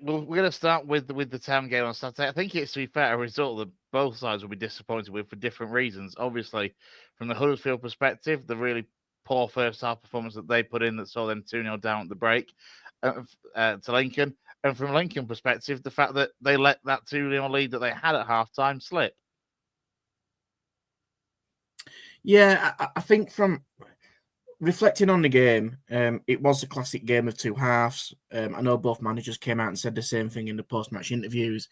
we're going to start with the Town game on Saturday. I think it's, to be fair, a result that both sides will be disappointed with for different reasons. Obviously, from the Huddersfield perspective, the really poor first half performance that they put in that saw them 2-0 down at the break to Lincoln. And from Lincoln perspective, the fact that they let that 2-0 lead that they had at half-time slip. Yeah, I think from reflecting on the game, it was a classic game of two halves. I know both managers came out and said the same thing in the post-match interviews.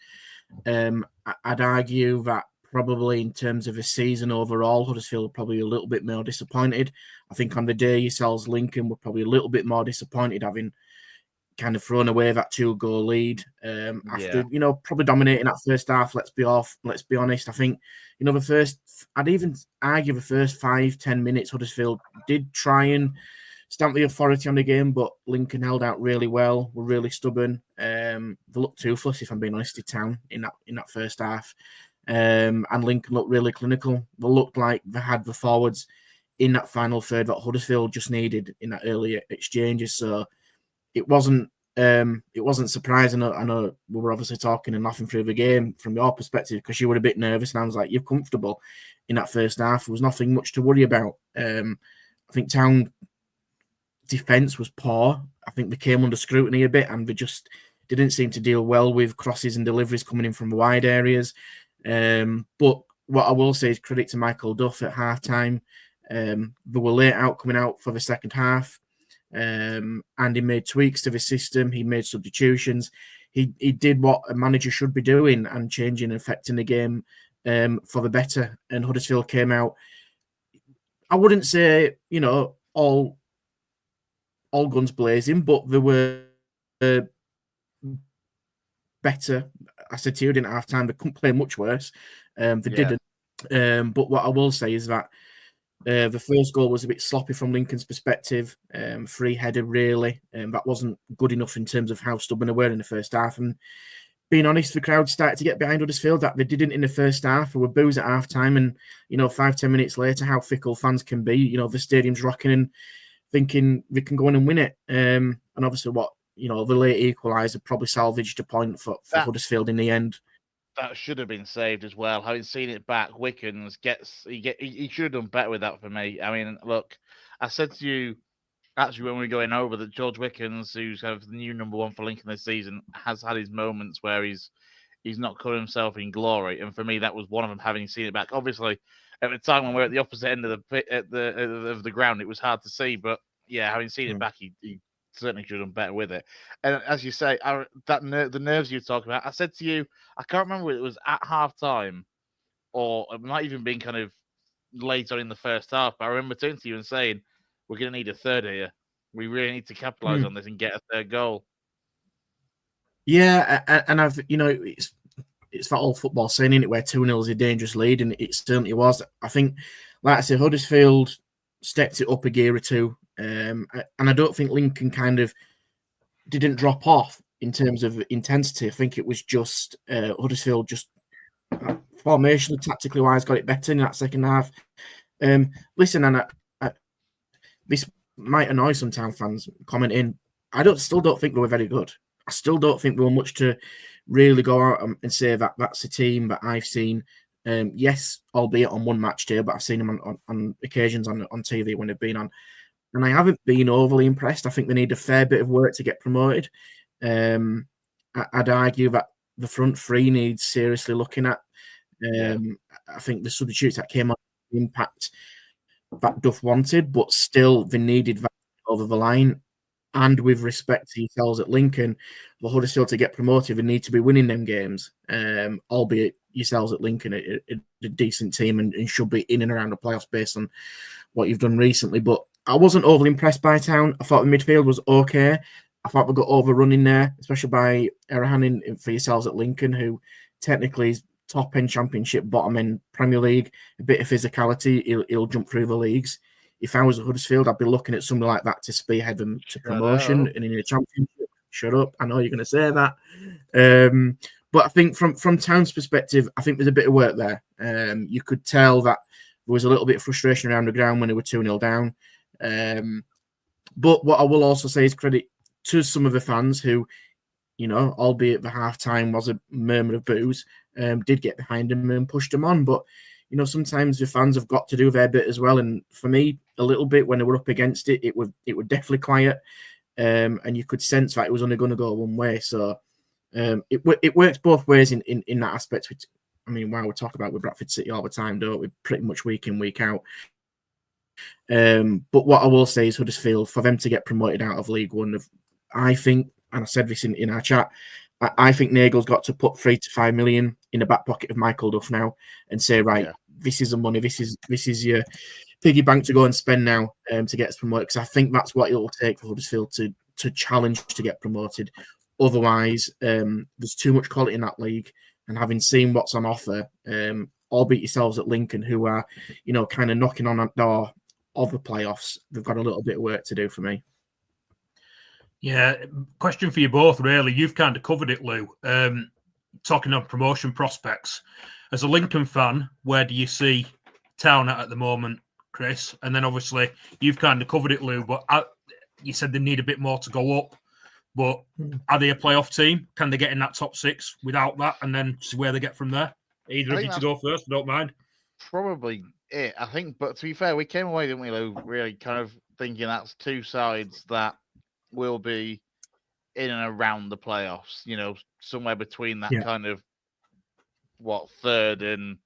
I'd argue that probably in terms of a season overall, Huddersfield were probably a little bit more disappointed. I think on the day yourselves, Lincoln were probably a little bit more disappointed, having kind of thrown away that 2-goal lead after, probably dominating that first half. Let's be honest. I think, I'd even argue the first 5-10 minutes, Huddersfield did try and stamp the authority on the game, but Lincoln held out really well, were really stubborn. They looked toothless, if I'm being honest, to Town in that first half. And Lincoln looked really clinical. They looked like they had the forwards in that final third that Huddersfield just needed in that early exchanges. So it wasn't surprising. I know we were obviously talking and laughing through the game from your perspective because you were a bit nervous, and I was like, you're comfortable in that first half. There was nothing much to worry about. I think Town defence was poor. I think they came under scrutiny a bit, and they just didn't seem to deal well with crosses and deliveries coming in from wide areas. But what I will say is credit to Michael Duff at half-time. They were late out coming out for the second half. And he made tweaks to the system. He made substitutions. He did what a manager should be doing and changing and affecting the game for the better. And Huddersfield came out, I wouldn't say, all guns blazing, but they were better. I said to you in half-time, they couldn't play much worse. They didn't. But what I will say is that the first goal was a bit sloppy from Lincoln's perspective, free header really. That wasn't good enough in terms of how stubborn they were in the first half. And being honest, the crowd started to get behind Huddersfield. That they didn't in the first half. There were boos at half-time, and 5-10 minutes later, how fickle fans can be. The stadium's rocking and thinking they can go in and win it. And obviously, the late equaliser probably salvaged a point for Huddersfield in the end. That should have been saved as well. Having seen it back, Wickens he should have done better with that for me. I mean, look, I said to you actually when we were going over that George Wickens, who's kind of the new number one for Lincoln this season, has had his moments where he's not cut himself in glory, and for me that was one of them. Having seen it back, obviously at the time when we were at the opposite end of the ground, it was hard to see, but yeah, having seen it back, he certainly should have done better with it. And as you say, the nerves you talk about, I said to you, I can't remember whether it was at half-time or it might even been kind of late on in the first half, but I remember turning to you and saying, we're going to need a third here. We really need to capitalise on this and get a third goal. Yeah, and I've, it's that old football saying, isn't it, where 2-0 is a dangerous lead, and it certainly was. I think, like I said, Huddersfield stepped it up a gear or two. And I don't think Lincoln kind of didn't drop off in terms of intensity. I think it was just Huddersfield just formationally, tactically wise, got it better in that second half. Listen, and this might annoy some Town fans commenting. Still don't think they were very good. I still don't think there were much to really go out and say that that's a team that I've seen. Yes, albeit on one match day, but I've seen them on occasions on TV when they've been on. And I haven't been overly impressed. I think they need a fair bit of work to get promoted. I'd argue that the front three needs seriously looking at. I think the substitutes that came on impact that Duff wanted, but still they needed that over the line. And with respect to yourselves at Lincoln, for Huddersfield to get promoted, they need to be winning them games. Albeit yourselves at Lincoln are a decent team and should be in and around the playoffs based on what you've done recently. But I wasn't overly impressed by Town. I thought the midfield was okay. I thought we got overrunning there, especially by Erahan for yourselves at Lincoln, who technically is top-end Championship, bottom-end Premier League, a bit of physicality. He'll jump through the leagues. If I was at Huddersfield, I'd be looking at something like that to spearhead them to promotion and in a Championship. Shut up. I know you're going to say that. But I think from Town's perspective, I think there's a bit of work there. You could tell that there was a little bit of frustration around the ground when they were 2-0 down. But what I will also say is credit to some of the fans who albeit the half-time was a murmur of boos, did get behind him and pushed him on. But, sometimes the fans have got to do their bit as well. And for me, a little bit when they were up against it, it was definitely quiet. And you could sense that it was only going to go one way. So it works both ways in that aspect. Which, wow, we talk about with Bradford City all the time, don't we? Pretty much week in, week out. But what I will say is Huddersfield, for them to get promoted out of League One, I think, and I said this in our chat, I think Nagel's got to put 3 to 5 million in the back pocket of Michael Duff now and say, right, this is the money, this is your piggy bank to go and spend now to get us promoted. Because I think that's what it will take for Huddersfield to challenge to get promoted. Otherwise, there's too much quality in that league. And having seen what's on offer, albeit yourselves at Lincoln, who are, kind of knocking on that door of the playoffs, they've got a little bit of work to do for me. Yeah, question for you both, really. You've kind of covered it, Lou. Talking of promotion prospects. As a Lincoln fan, where do you see Town at the moment, Chris? And then obviously you've kind of covered it, Lou, but you said they need a bit more to go up. But are they a playoff team? Can they get in that top 6 without that and then see where they get from there? Either of you to go first, I don't mind. Probably it, I think. But to be fair, we came away, didn't we, Lou, really kind of thinking that's two sides that will be in and around the playoffs, somewhere between that kind of third and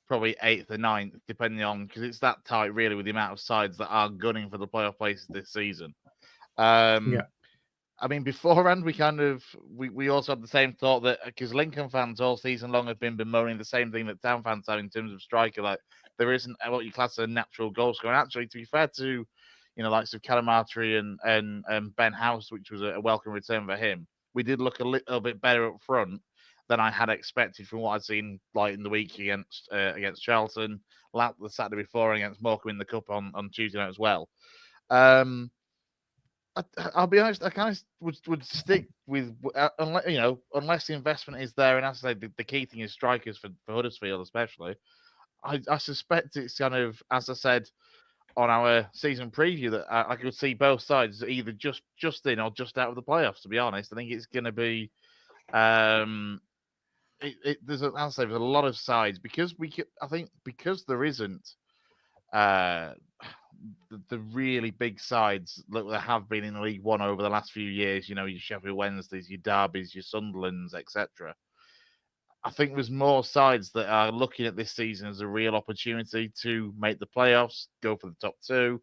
probably 8th or 9th, depending on, because it's that tight really with the amount of sides that are gunning for the playoff places this season. Beforehand, we also had the same thought that because Lincoln fans all season long have been bemoaning the same thing that Town fans have in terms of striker, like there isn't what you class as a natural goal scorer. And actually, to be fair to likes of Calamatri and Ben House, which was a welcome return for him, we did look a little bit better up front than I had expected from what I'd seen like in the week against Charlton, the Saturday before against Morecambe in the Cup on Tuesday night as well. I'll be honest, I kind of would stick with unless the investment is there, and as I say, the key thing is strikers for Huddersfield especially. I suspect it's kind of, as I said on our season preview, that I could see both sides either just in or just out of the playoffs. To be honest, I think it's going to be there's a lot of sides because there isn't the really big sides that there have been in League One over the last few years. Your Sheffield Wednesdays, your Derbys, your Sunderlands, etc. I think there's more sides that are looking at this season as a real opportunity to make the playoffs, go for the top 2,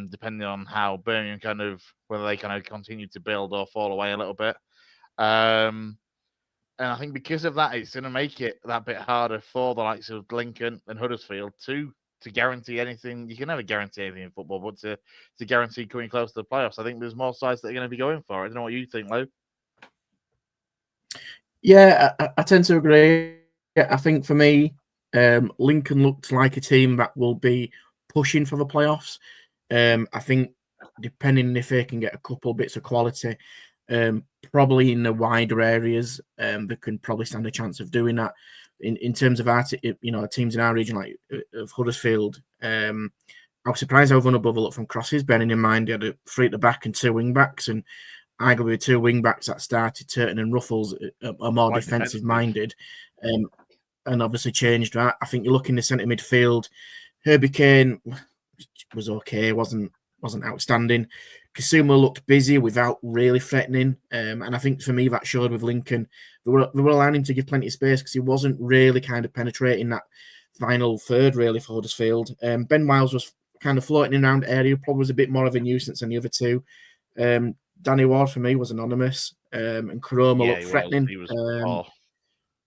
depending on how Birmingham whether they continue to build or fall away a little bit. And I think because of that, it's going to make it that bit harder for the likes of Lincoln and Huddersfield to guarantee anything. You can never guarantee anything in football, but to guarantee coming close to the playoffs, I think there's more sides that are going to be going for it. I don't know what you think, Lou. Yeah, I tend to agree. I think for me, Lincoln looked like a team that will be pushing for the playoffs. I think depending if they can get a couple bits of quality, probably in the wider areas, they can probably stand a chance of doing that. In terms of our teams in our region, like of Huddersfield, I was surprised how vulnerable they looked from crosses, bearing in mind they had a 3 at the back and 2 wing backs, and arguably 2 wing backs that started, Turton and Ruffles, are more defensive minded, and obviously changed that. I think you look in the centre midfield, Herbie Kane was okay, wasn't outstanding. Kasuma looked busy without really threatening, and I think for me that showed with Lincoln. They were allowing him to give plenty of space because he wasn't really kind of penetrating that final third really for Huddersfield. Ben Miles was kind of floating around area, probably was a bit more of a nuisance than the other two. Danny Ward for me was anonymous, and Karoma looked threatening.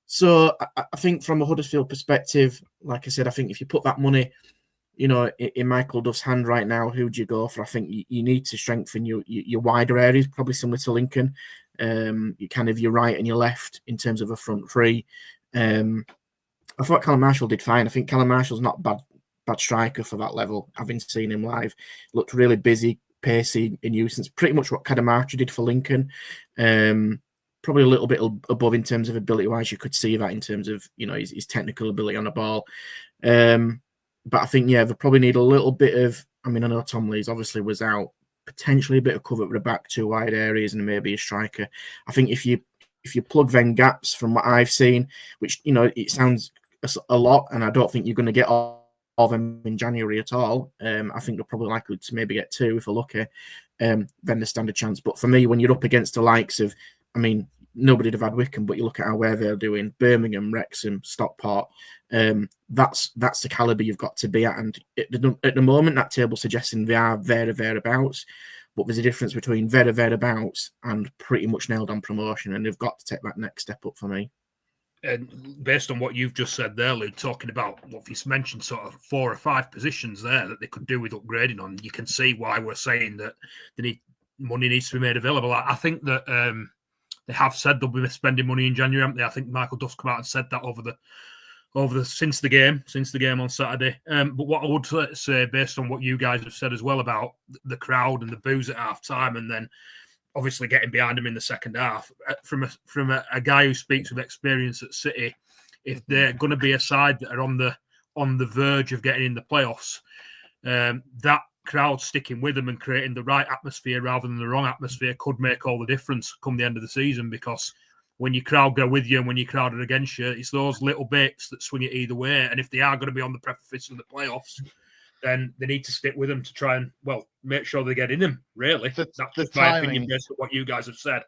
So I think from a Huddersfield perspective, like I said, I think if you put that money, in Michael Duff's hand right now, who do you go for? I think you need to strengthen your wider areas, probably similar to Lincoln. You kind of your right and your left in terms of a front three. I thought Callum Marshall did fine. I think Callum Marshall's not bad striker for that level. Having seen him live, looked really busy, pacey, a nuisance. Pretty much what Cadamarchi did for Lincoln. Probably a little bit above in terms of ability-wise. You could see that in terms of his technical ability on the ball. But I think they probably need a little bit of. I know Tom Lees obviously was out potentially a bit of cover at the back, 2 wide areas, and maybe a striker. I think if you plug them gaps from what I've seen, which it sounds a lot, and I don't think you're going to get all of them in January at all. I think they're probably likely to maybe get 2 if they're lucky. Then they stand a chance. But for me, when you're up against the likes of, I mean, nobody'd have had Wickham, but you look at how where they're doing, Birmingham, Wrexham, Stockport, that's the calibre you've got to be at. And at the moment, that table's suggesting they are thereabouts, but there's a difference between thereabouts and pretty much nailed on promotion, and they've got to take that next step up for me. And based on what you've just said there, Lou, talking about what he's mentioned, sort of 4 or 5 positions there that they could do with upgrading on, you can see why we're saying that money needs to be made available. I think that they have said they'll be spending money in January, haven't they? I think Michael Duff's come out and said that since the game on Saturday. But what I would say, based on what you guys have said as well about the crowd and the boos at half time, and then obviously getting behind them in the second half, from a guy who speaks with experience at City, if they're going to be a side that are on the verge of getting in the playoffs, that crowd sticking with them and creating the right atmosphere rather than the wrong atmosphere could make all the difference come the end of the season. Because when your crowd go with you and when your crowd are against you, it's those little bits that swing it either way. And if they are going to be on the precipice of the playoffs, then they need to stick with them to try and, make sure they get in them, really. That's just my opinion based on what you guys have said.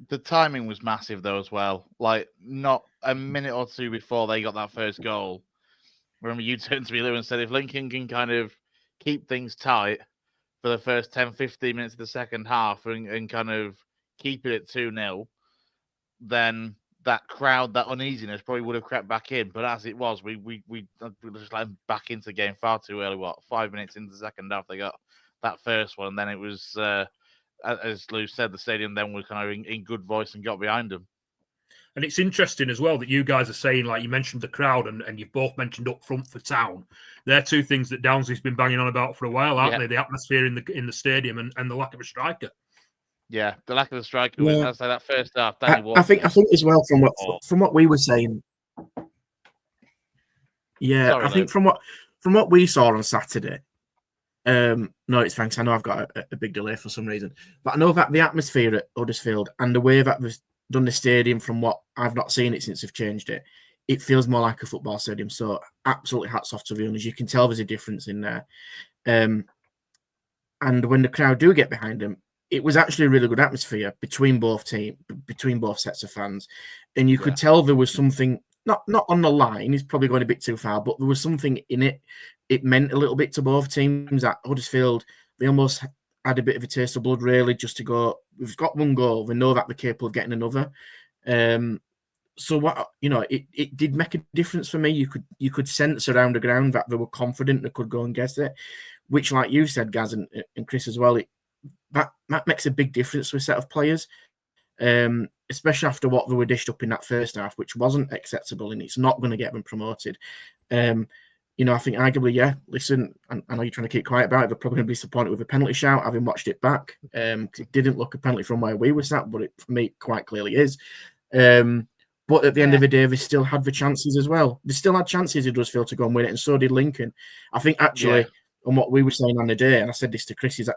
The timing was massive, though, as well. Like, not a minute or 2 before they got that first goal. Remember, you turned to me, Lou, and said, if Lincoln can kind of keep things tight for the first 10, 15 minutes of the second half and kind of keep it at 2-0, then that crowd, that uneasiness probably would have crept back in. But as it was, we just let them back into the game far too early. 5 minutes into the second half, they got that first one. And then it was, as Lou said, the stadium then was kind of in good voice and got behind them. And it's interesting as well that you guys are saying, like you mentioned the crowd and you've both mentioned up front for Town. They're 2 things that Downsley's been banging on about for a while, aren't they? The atmosphere in the stadium and the lack of a striker. Yeah, the lack of a striker was, I'd say, that first half. I think as well from what we were saying. Yeah, sorry, I think from what we saw on Saturday. No, it's thanks. I know I've got a big delay for some reason, but I know that the atmosphere at Huddersfield and the way that was done the stadium, from what I've not seen it since they've changed it, it feels more like a football stadium. So absolutely hats off to the owners. You can tell there's a difference in there. And when the crowd do get behind them, it was actually a really good atmosphere between both sets of fans, and you could tell there was something not on the line. It's probably going a bit too far, but there was something in it. It meant a little bit to both teams. At Huddersfield, they almost had a bit of a taste of blood, really, just to go. We've got 1 goal. We know that we're capable of getting another. So what it did make a difference for me. You could sense around the ground that they were confident they could go and get it, which, like you said, Gaz and Chris as well, that makes a big difference to a set of players, especially after what they were dished up in that first half, which wasn't acceptable, and it's not going to get them promoted. I think arguably, listen, I know you're trying to keep quiet about it, they're probably going to be disappointed with a penalty shout, having watched it back. It didn't look a penalty from where we were sat, but it, for me, quite clearly is. But at the end of the day, they still had the chances as well. They still had chances, it does feel, to go and win it, and so did Lincoln. I think, actually, on what we were saying on the day, and I said this to Chris, is that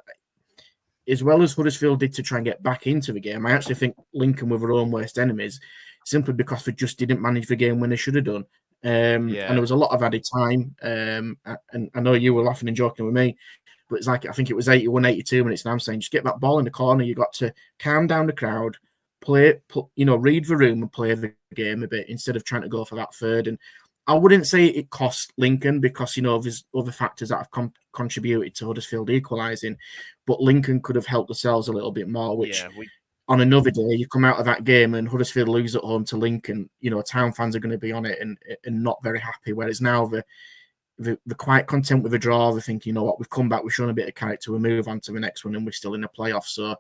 as well as Huddersfield did to try and get back into the game, I actually think Lincoln were their own worst enemies, simply because they just didn't manage the game when they should have done. And there was a lot of added time. And I know you were laughing and joking with me, but it's like, I think it was 81, 82 minutes, and I'm saying, just get that ball in the corner. You got to calm down the crowd, read the room and play the game a bit instead of trying to go for that third. And I wouldn't say it cost Lincoln, because, there's other factors that have contributed to Huddersfield equalising, but Lincoln could have helped themselves a little bit more, which on another day, you come out of that game and Huddersfield lose at home to Lincoln, Town fans are going to be on it and not very happy, whereas now they're quite content with a draw. They think, what, we've come back, we've shown a bit of character, we move on to the next one, and we're still in the playoffs. So,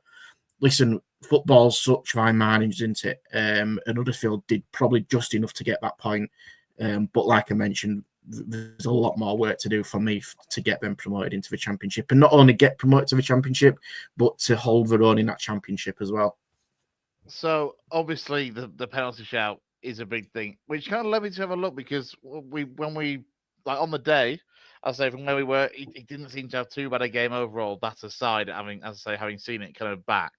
listen, football's such fine margins, isn't it? And Huddersfield did probably just enough to get that point. But like I mentioned, there's a lot more work to do for me to get them promoted into the Championship, and not only get promoted to the Championship, but to hold their own in that Championship as well. So obviously the penalty shout is a big thing, which kind of led me to have a look, because when we on the day, I'll say from where we were, he didn't seem to have too bad a game overall. That aside, having seen it kind of back.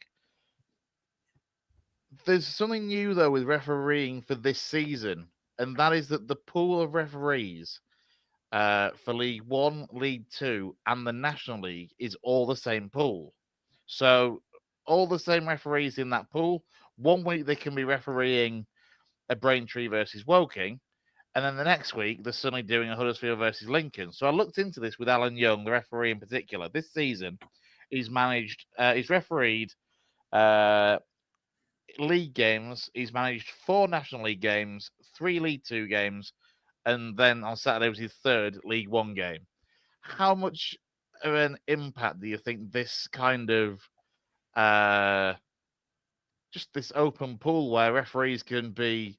There's something new though with refereeing for this season, and that is that the pool of referees for League One, League Two, and the National League is all the same pool. So all the same referees in that pool. 1 week they can be refereeing a Braintree versus Woking, and then the next week they're suddenly doing a Huddersfield versus Lincoln. So I looked into this with Alan Young, the referee in particular. This season, he's refereed league games. He's managed 4 National League games, 3 League Two games, and then on Saturday was his 3rd League One game. How much of an impact do you think this kind of just this open pool where referees can be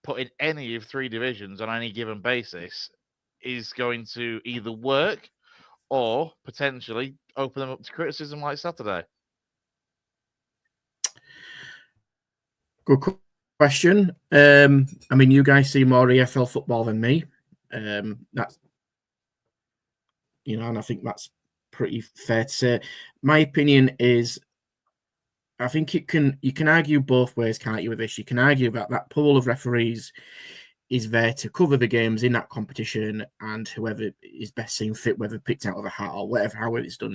put in any of 3 divisions on any given basis is going to either work or potentially open them up to criticism like Saturday? Good question. I mean, you guys see more EFL football than me. That's, and I think that's pretty fair to say. My opinion is, I think you can argue both ways, can't you, with this? You can argue that pool of referees is there to cover the games in that competition, and whoever is best seen fit, whether picked out of a hat or whatever, however it's done,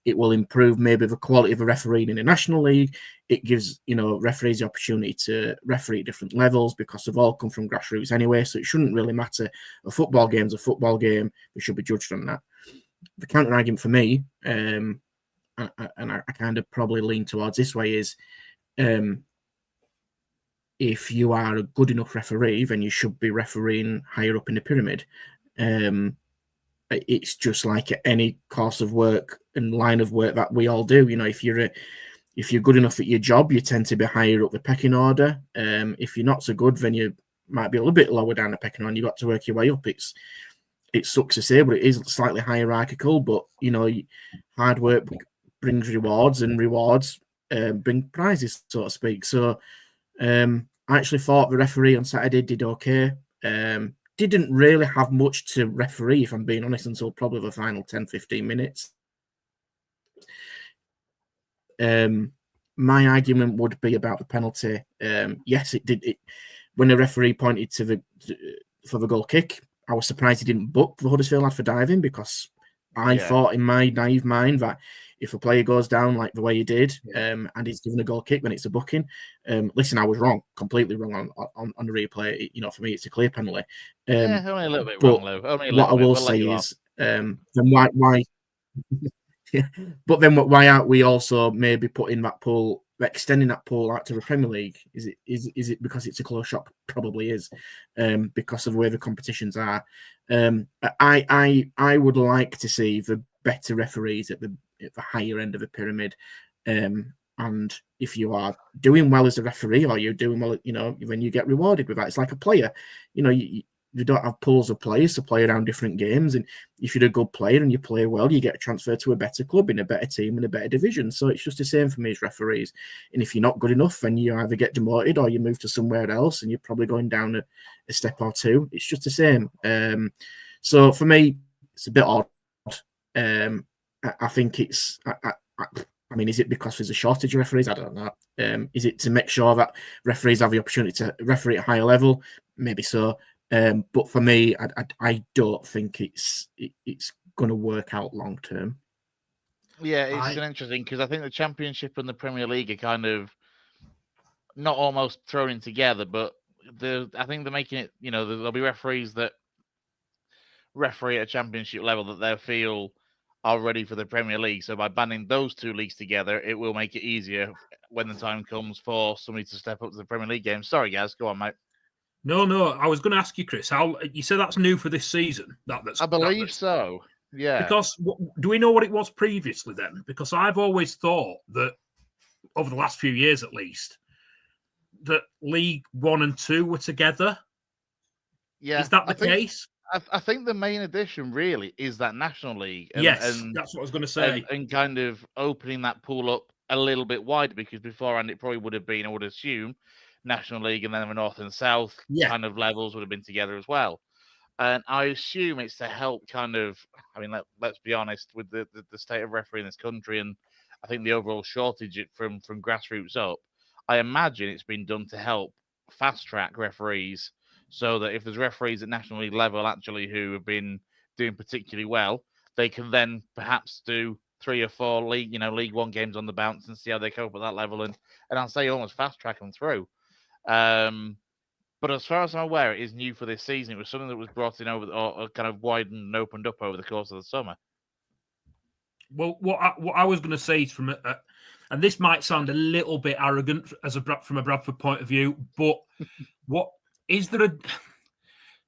it will improve maybe the quality of the refereeing in the National League. It gives, referees the opportunity to referee at different levels because they've all come from grassroots anyway, so it shouldn't really matter. A football game's a football game. We should be judged on that. The counter argument for me, and I kind of probably lean towards this way, is if you are a good enough referee, then you should be refereeing higher up in the pyramid. It's just like any course of work and line of work that we all do. If you're good enough at your job, you tend to be higher up the pecking order. If you're not so good, then you might be a little bit lower down the pecking order. You've got to work your way up. It sucks to say, but it is slightly hierarchical. But hard work brings rewards, and rewards bring prizes, so to speak. So I actually thought the referee on Saturday did okay. Didn't really have much to referee, if I'm being honest, until probably the final 10-15 minutes. My argument would be about the penalty. Yes, it did. When the referee pointed for the goal kick, I was surprised he didn't book the Huddersfield lad for diving, because I thought in my naive mind that if a player goes down like the way he did, and he's given a goal kick, then it's a booking. Listen, I was wrong, completely wrong on the replay. For me, it's a clear penalty. Only a little bit wrong, Lou. What I will say is, then why? But then why aren't we also maybe putting that pool, extending that pool out to the Premier League? Is it because it's a close shop? Probably is, because of where the competitions are. I would like to see the better referees at the higher end of the pyramid. And if you are doing well as a referee, or you're doing well, then you get rewarded with that. It's like a player. You don't have pools of players to play around different games, and if you're a good player and you play well, you get transferred to a better club in a better team in a better division. So it's just the same for me as referees. And if you're not good enough, then you either get demoted or you move to somewhere else, and you're probably going down a step or two. It's just the same. So for me, it's a bit odd. I think it's. I mean, is it because there's a shortage of referees? I don't know. Is it to make sure that referees have the opportunity to referee at a higher level? Maybe so. But for me, I don't think it's going to work out long term. Yeah, it's interesting, because I think the Championship and the Premier League are kind of not almost thrown in together, but I think they're making it. There'll be referees that referee at a Championship level that they feel are ready for the Premier League. So by banding those 2 leagues together, it will make it easier when the time comes for somebody to step up to the Premier League game. Sorry, guys, go on, mate. No. I was going to ask you, Chris. How you said that's new for this season? I believe so. Yeah. Because do we know what it was previously then? Because I've always thought that over the last few years, at least, that League 1 and 2 were together. Yeah. Is that the case? I think the main addition really is that National League. And that's what I was going to say. And kind of opening that pool up a little bit wider, because beforehand it probably would have been, I would assume, National League and then the North and South kind of levels would have been together as well. And I assume it's to help kind of, I mean, let's be honest, with the state of referee in this country, and I think the overall shortage from grassroots up, I imagine it's been done to help fast track referees, so that if there's referees at National League level actually who have been doing particularly well, they can then perhaps do 3 or 4 League One games on the bounce and see how they cope at that level, and I'll say almost fast track them through. But as far as I'm aware, it is new for this season. It was something that was brought in over, or kind of widened and opened up over the course of the summer. Well, what I was going to say is and this might sound a little bit arrogant from a Bradford point of view, but what is there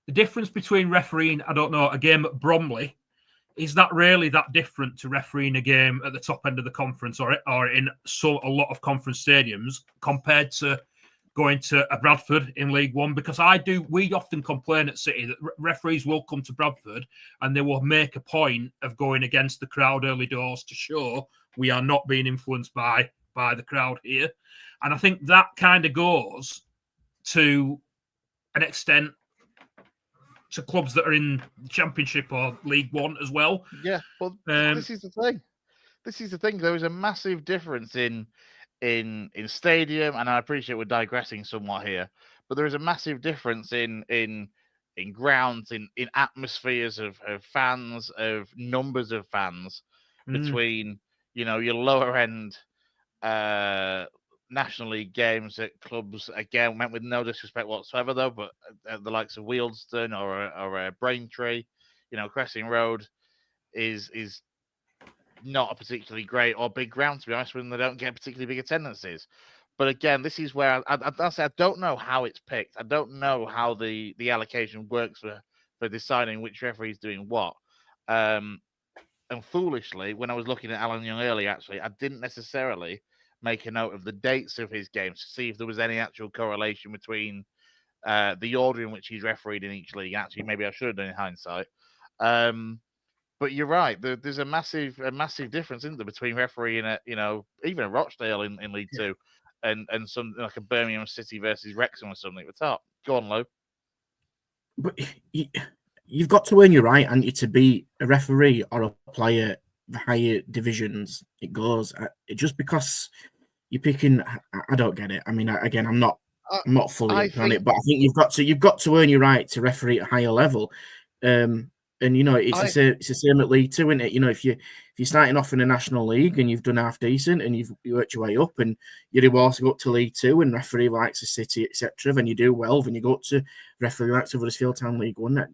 the difference between refereeing, I don't know, a game at Bromley? Is that really that different to refereeing a game at the top end of the conference or in a lot of conference stadiums compared to going to a Bradford in League One? Because we often complain at City that referees will come to Bradford and they will make a point of going against the crowd early doors to show we are not being influenced by the crowd here. And I think that kind of goes to an extent to clubs that are in Championship or League One as well. Yeah, well, this is the thing. This is the thing. There is a massive difference in stadium, and I appreciate we're digressing somewhat here, but there is a massive difference in grounds, in atmospheres of fans, of numbers of fans between your lower end National League games at clubs, again, meant with no disrespect whatsoever, though, but the likes of Wealdstone or Braintree, Cressing Road is not a particularly great or big ground, to be honest, when they don't get particularly big attendances. But again, this is where I don't know how it's picked. I don't know how the allocation works for deciding which referee is doing what. And foolishly, when I was looking at Alan Young earlier, actually, I didn't necessarily make a note of the dates of his games to see if there was any actual correlation between the order in which he's refereed in each league. Actually, maybe I should have done in hindsight. But you're right. There's a massive difference, isn't there, between refereeing at even a Rochdale in League Two, and something like a Birmingham City versus Wrexham or something at the top. Go on, Lou. But you've got to earn your right, and you to be a referee or a player. The higher divisions it goes. Just because you're picking, I don't get it. I mean, again, I'm not fully on it, but I think you've got to earn your right to referee at a higher level. And it's the same at League Two, isn't it? If you're starting off in a National League and you've done half decent and you worked your way up, and you do also go up to League Two and referee likes the City, etc. Then you do well, then you go up to referee likes of Huddersfield Town League One.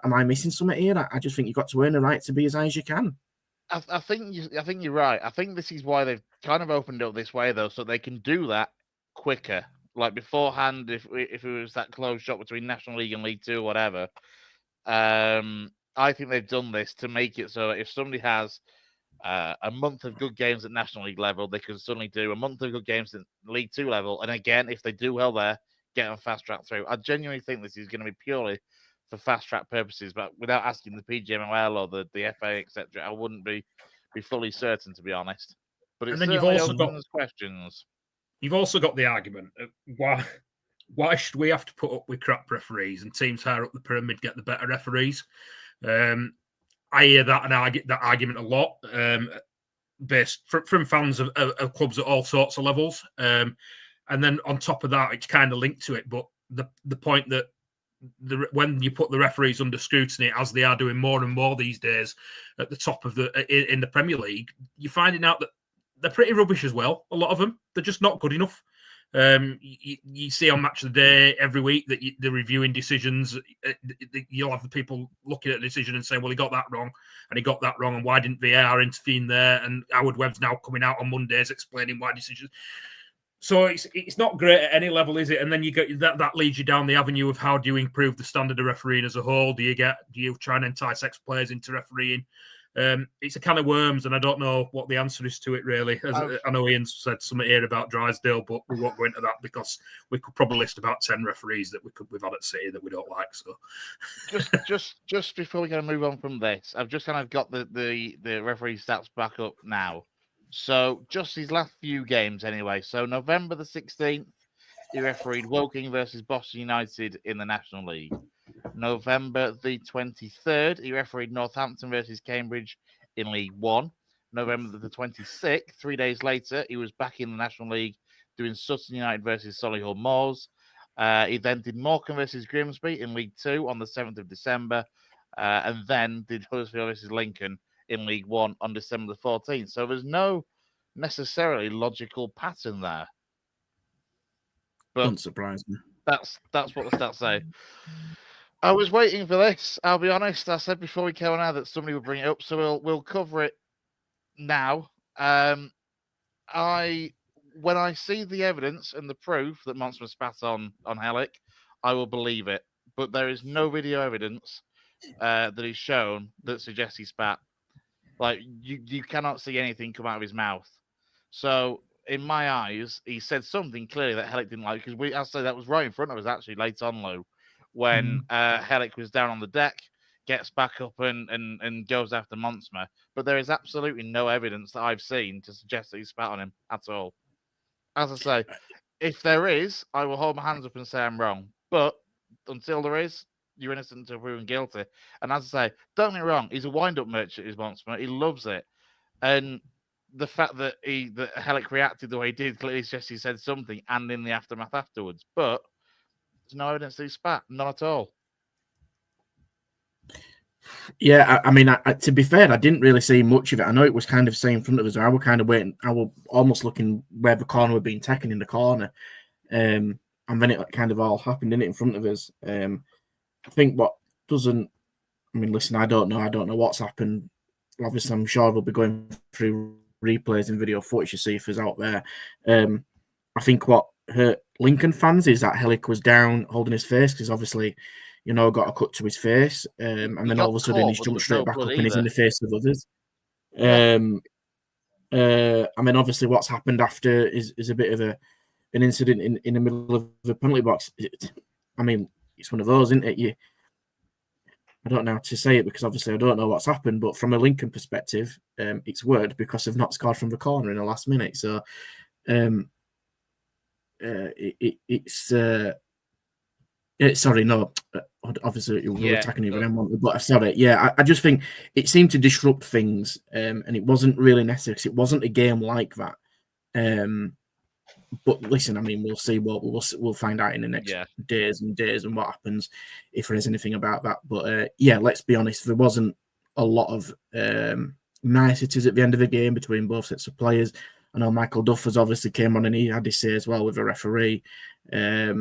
Am I missing something here? I just think you've got to earn the right to be as high as you can. I think you're right. I think this is why they've kind of opened up this way, though, so they can do that quicker. Like beforehand, if it was that close shot between National League and League Two or whatever, I think they've done this to make it so that if somebody has a month of good games at National League level, they can suddenly do a month of good games at League Two level, and again, if they do well there, get them fast track through. I genuinely think this is going to be purely for fast track purposes, but without asking the PGMOL or the FA, etc., I wouldn't be fully certain, to be honest. But it's, and then you've also got questions. You've also got the argument of why should we have to put up with crap referees and teams higher up the pyramid get the better referees? I hear that and I get that argument a lot, based from fans of clubs at all sorts of levels. And then on top of that, it's kind of linked to it, but the point that when you put the referees under scrutiny, as they are doing more and more these days at the top of in the Premier League, you're finding out that they're pretty rubbish as well. A lot of them, they're just not good enough. You see on Match of the Day every week that they're reviewing decisions. You'll have the people looking at the decision and saying, well, he got that wrong and he got that wrong, and why didn't VAR intervene there? And Howard Webb's now coming out on Mondays explaining why decisions. So it's not great at any level, is it? And then you get that leads you down the avenue of how do you improve the standard of refereeing as a whole? Do you try and entice ex-players into refereeing? It's a can of worms, and I don't know what the answer is to it, really. I know Ian said something here about Drysdale, but we won't go into that because we could probably list about 10 referees that we've had at City that we don't like. So, just before we move on from this, I've just kind of got the referee stats back up now. So just his last few games, anyway. So November the 16th, he refereed Woking versus Boston United in the National League. November the 23rd, he refereed Northampton versus Cambridge in League One. November the 26th, 3 days later, he was back in the National League doing Sutton United versus Solihull Moors. He then did Morecambe versus Grimsby in League Two on the 7th of December, and then did Huddersfield versus Lincoln in League One on December the 14th. So there's no necessarily logical pattern there. But Doesn't surprise me. that's what the stats say. I was waiting for this. I'll be honest. I said before we came on air that somebody would bring it up, so we'll cover it now. When I see the evidence and the proof that Monster spat on Helic, I will believe it. But there is no video evidence that is shown that suggests he spat. Like you cannot see anything come out of his mouth. So in my eyes, he said something clearly that Helic didn't like, because I say that was right in front of us actually late on, Lou, when Helic was down on the deck, gets back up and goes after Monsma. But there is absolutely no evidence that I've seen to suggest that he spat on him at all. As I say, if there is, I will hold my hands up and say I'm wrong. But until there is, you're innocent until proven guilty. And as I say, don't get me wrong, he's a wind-up merchant, is Monsma. He loves it. And the fact that Helic reacted the way he did clearly suggests he said something, and in the aftermath afterwards. But there's no evidence that he spat, not at all. Yeah, I mean, to be fair, I didn't really see much of it. I know it was kind of saying in front of us. I was kind of waiting. I was almost looking where the corner were being taken in the corner, and then it kind of all happened in front of us. I think what doesn't. I mean, listen, I don't know what's happened. Obviously, I'm sure we'll be going through replays and video footage to see if it's out there. I think what hurt Lincoln fans is that Helic was down holding his face, because obviously, got a cut to his face, and then all of a sudden he's jumped straight back up and he's in the face of others. Yeah. I mean, obviously, what's happened after is a bit of an incident in the middle of the penalty box. I mean, it's one of those, isn't it? I don't know how to say it, because obviously I don't know what's happened, but from a Lincoln perspective, it's worked because they've not scored from the corner in the last minute. So sorry, no. Obviously, we were attacking you, but sorry. Yeah, I just think it seemed to disrupt things, and it wasn't really necessary, because it wasn't a game like that. But listen, I mean, we'll see we'll find out in the next days and what happens, if there is anything about that. But let's be honest, there wasn't a lot of niceties at the end of the game between both sets of players. I know Michael Duffers obviously came on and he had his say as well with the referee. I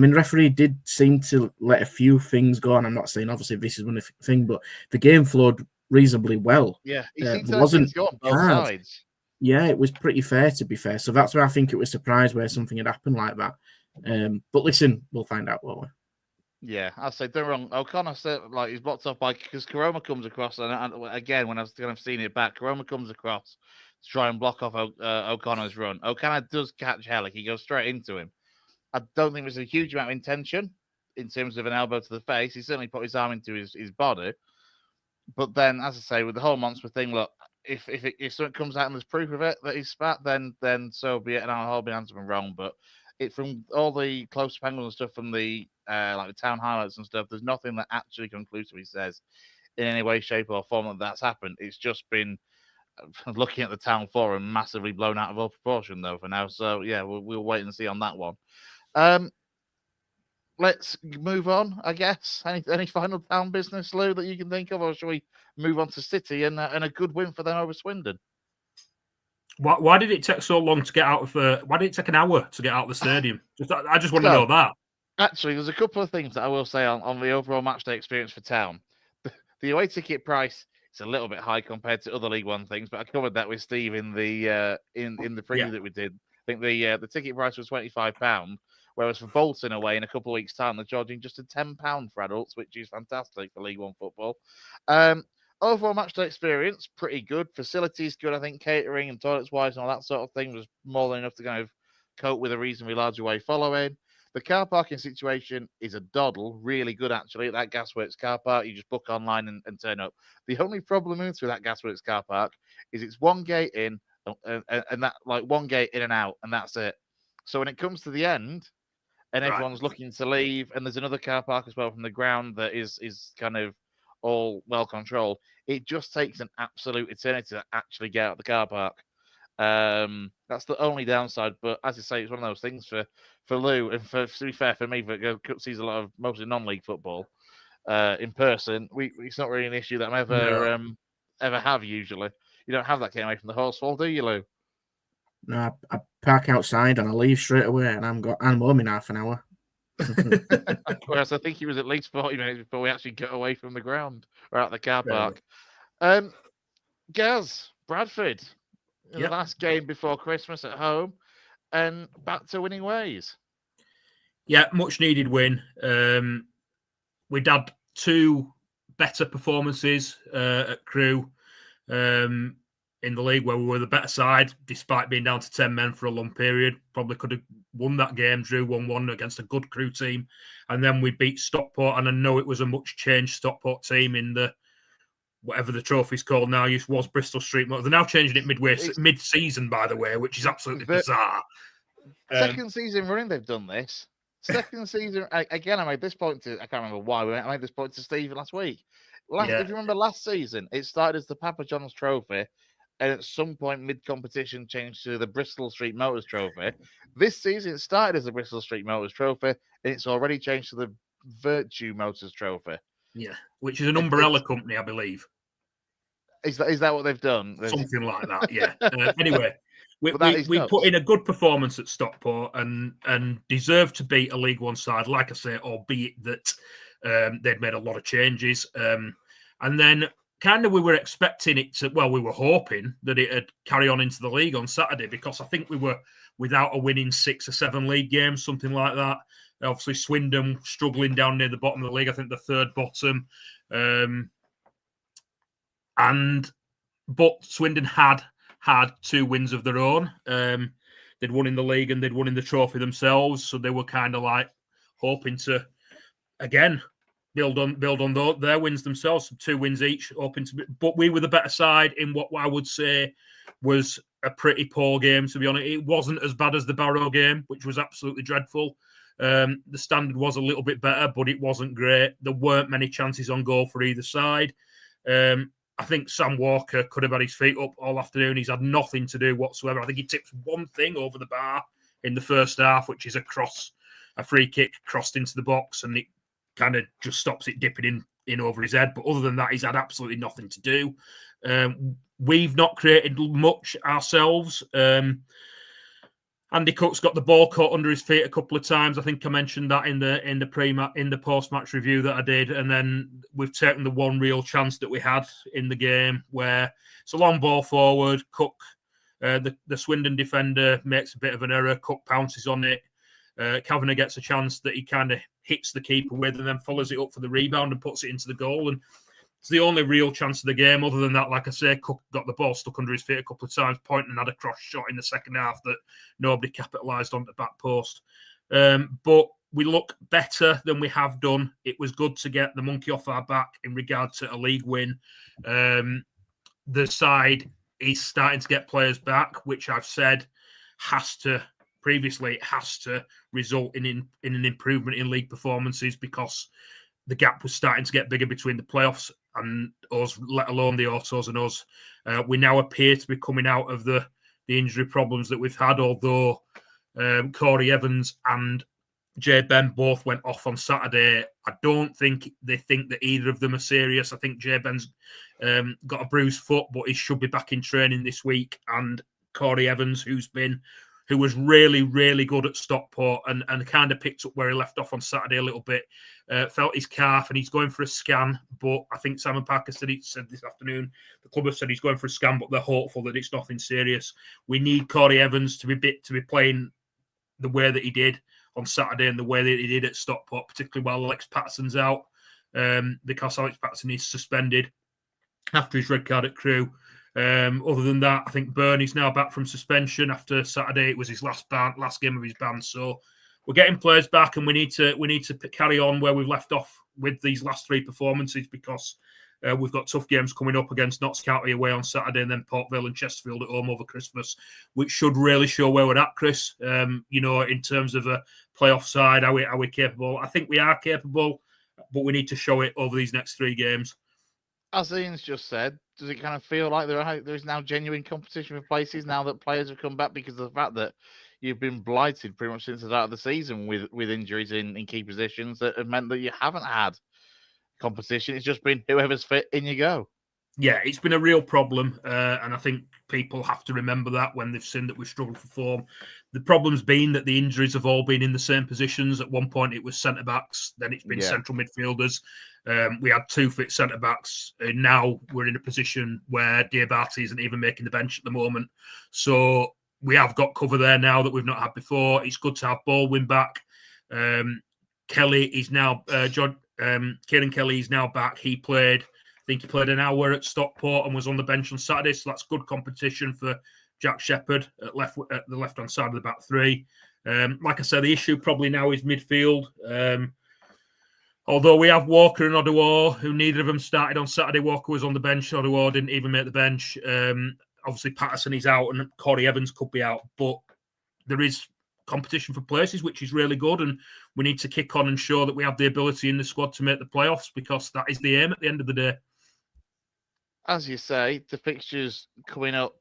mean, the referee did seem to let a few things go on. I'm not saying obviously this is one thing, but the game flowed reasonably well. Yeah, he seemed to let things go on both sides. Yeah, it was pretty fair, to be fair. So that's where I think it was surprised where something had happened like that. But listen, we'll find out, won't we? Yeah, I'll say, don't wrong. O'Connor said, like, he's blocked off by, because Karoma comes across, and again, when I've kind of seen it back, Karoma comes across to try and block off O'Connor's run. O'Connor does catch Helic. He goes straight into him. I don't think there's a huge amount of intention in terms of an elbow to the face. He certainly put his arm into his body. But then, as I say, with the whole Monster thing, look, if something comes out and there's proof of it that he spat, then so be it, and I'll hold my hands up and wrong. But from all the close angles and stuff from the like the town highlights and stuff, there's nothing that actually conclusively says in any way, shape, or form that that's happened. It's just been looking at the town forum massively blown out of all proportion, though, for now. So yeah, we'll wait and see on that one. Let's move on, I guess. Any final town business, Lou, that you can think of, or shall we move on to City and a good win for them over Swindon? Why did it take so long to get out of? Why did it take an hour to get out of the stadium? I just want to know that. Actually, there's a couple of things that I will say on the overall matchday experience for town. The away ticket price is a little bit high compared to other League One things, but I covered that with Steve in the preview that we did. I think the ticket price was £25. Whereas for Bolton away in a couple of weeks' time, they're charging just £10 for adults, which is fantastic for League One football. Overall matchday experience, pretty good. Facilities good, I think. Catering and toilets-wise and all that sort of thing was more than enough to kind of cope with a reasonably large away following. The car parking situation is a doddle, really good actually. At that Gasworks car park, you just book online and turn up. The only problem with that Gasworks car park is it's one gate in and that like one gate in and out, and that's it. So when it comes to the end, and everyone's looking to leave. And there's another car park as well from the ground that is kind of all well controlled. It just takes an absolute eternity to actually get out of the car park. That's the only downside. But as I say, it's one of those things for Lou, and to be fair, for me, that sees a lot of mostly non-league football in person. It's not really an issue that I'm ever have usually. You don't have that getting away from the Horsefall, do you, Lou? No, I park outside and I leave straight away, and I'm home in half an hour. Whereas I think he was at least 40 minutes before we actually got away from the ground or out the car park. Gaz, Bradford, in the last game before Christmas at home, and back to winning ways. Yeah, much needed win. We'd had 2 better performances at Crewe in the league, where we were the better side, despite being down to 10 men for a long period. Probably could have won that game, drew 1-1 against a good Crewe team. And then we beat Stockport, and I know it was a much changed Stockport team in the, whatever the trophy's called now, was Bristol Street Motor. They're now changing it mid-season, by the way, which is absolutely bizarre. Second season running, they've done this. Second season, again, I made this point to, I can't remember why, I made this point to Stephen last week. If you remember last season, it started as the Papa John's Trophy, and at some point mid-competition changed to the Bristol Street Motors Trophy. This season, it started as the Bristol Street Motors Trophy, and it's already changed to the Virtue Motors Trophy. Yeah, which is an umbrella company, I believe. Is that what they've done? Something like that, yeah. Anyway, we put in a good performance at Stockport and deserved to beat a League One side, like I say, albeit that they'd made a lot of changes. And then kind of we were expecting it to, we were hoping that it would carry on into the league on Saturday, because I think we were without a win in 6 or 7 league games, something like that. Obviously, Swindon struggling down near the bottom of the league, I think the 3rd bottom. But Swindon had 2 wins of their own. They'd won in the league and they'd won in the trophy themselves, so they were kind of like hoping to again build on their wins themselves. 2 wins each, but we were the better side in what I would say was a pretty poor game, to be honest. It wasn't as bad as the Barrow game, which was absolutely dreadful. The standard was a little bit better, but it wasn't great. There weren't many chances on goal for either side. I think Sam Walker could have had his feet up all afternoon. He's had nothing to do whatsoever. I think he tipped one thing over the bar in the first half, which is a free kick crossed into the box, and it kind of just stops it dipping in over his head. But other than that, he's had absolutely nothing to do. We've not created much ourselves. Andy Cook's got the ball caught under his feet a couple of times. I think I mentioned that in the post-match review that I did. And then we've taken the one real chance that we had in the game, where it's a long ball forward. Cook, the Swindon defender, makes a bit of an error. Cook pounces on it. Kavanagh gets a chance that he kind of hits the keeper with, and then follows it up for the rebound and puts it into the goal. And it's the only real chance of the game. Other than that, like I say, Cook got the ball stuck under his feet a couple of times, Poynton had a cross shot in the second half that nobody capitalised on the back post. But we look better than we have done. It was good to get the monkey off our back in regard to a league win. The side is starting to get players back, which I've said has to result in an improvement in league performances, because the gap was starting to get bigger between the playoffs and us, let alone the Autos and us. We now appear to be coming out of the injury problems that we've had, although Corey Evans and Jay Ben both went off on Saturday. I don't think they think that either of them are serious. I think Jay Ben's got a bruised foot, but he should be back in training this week. And Corey Evans, who was really, really good at Stockport and kind of picked up where he left off on Saturday a little bit, felt his calf and he's going for a scan. But I think Simon Parker said this afternoon, the club have said he's going for a scan, but they're hopeful that it's nothing serious. We need Corey Evans to be playing the way that he did on Saturday and the way that he did at Stockport, particularly while Alex Patterson's out, because Alex Patterson is suspended after his red card at Crewe. Other than that, I think Bernie's now back from suspension after Saturday. It was his last game of his ban. So we're getting players back, and we need to carry on where we've left off with these last 3 performances, because We've got tough games coming up against Notts County away on Saturday, and then Port Vale and Chesterfield at home over Christmas, which should really show where we're at, Chris. In terms of a playoff side, are we capable? I think we are capable, but we need to show it over these next 3 games. As Ian's just said, does it kind of feel like there is now genuine competition for places now that players have come back, because of the fact that you've been blighted pretty much since the start of the season with injuries in key positions that have meant that you haven't had competition? It's just been whoever's fit, in you go. Yeah, it's been a real problem, and I think people have to remember that when they've seen that we've struggled for form. The problem's been that the injuries have all been in the same positions. At one point, it was centre-backs, then it's been central midfielders. We had 2 fit centre-backs, and now we're in a position where Diabate isn't even making the bench at the moment. So we have got cover there now that we've not had before. It's good to have Baldwin back. Kelly is now, Kieran Kelly is now back. I think he played an hour at Stockport and was on the bench on Saturday, so that's good competition for Jack Shepherd at the left-hand side of the back 3. Like I said, the issue probably now is midfield. Although we have Walker and Oduor, who neither of them started on Saturday. Walker was on the bench. Oduor didn't even make the bench. Obviously, Patterson is out and Corey Evans could be out. But there is competition for places, which is really good. And we need to kick on and show that we have the ability in the squad to make the playoffs, because that is the aim at the end of the day. As you say, the fixtures coming up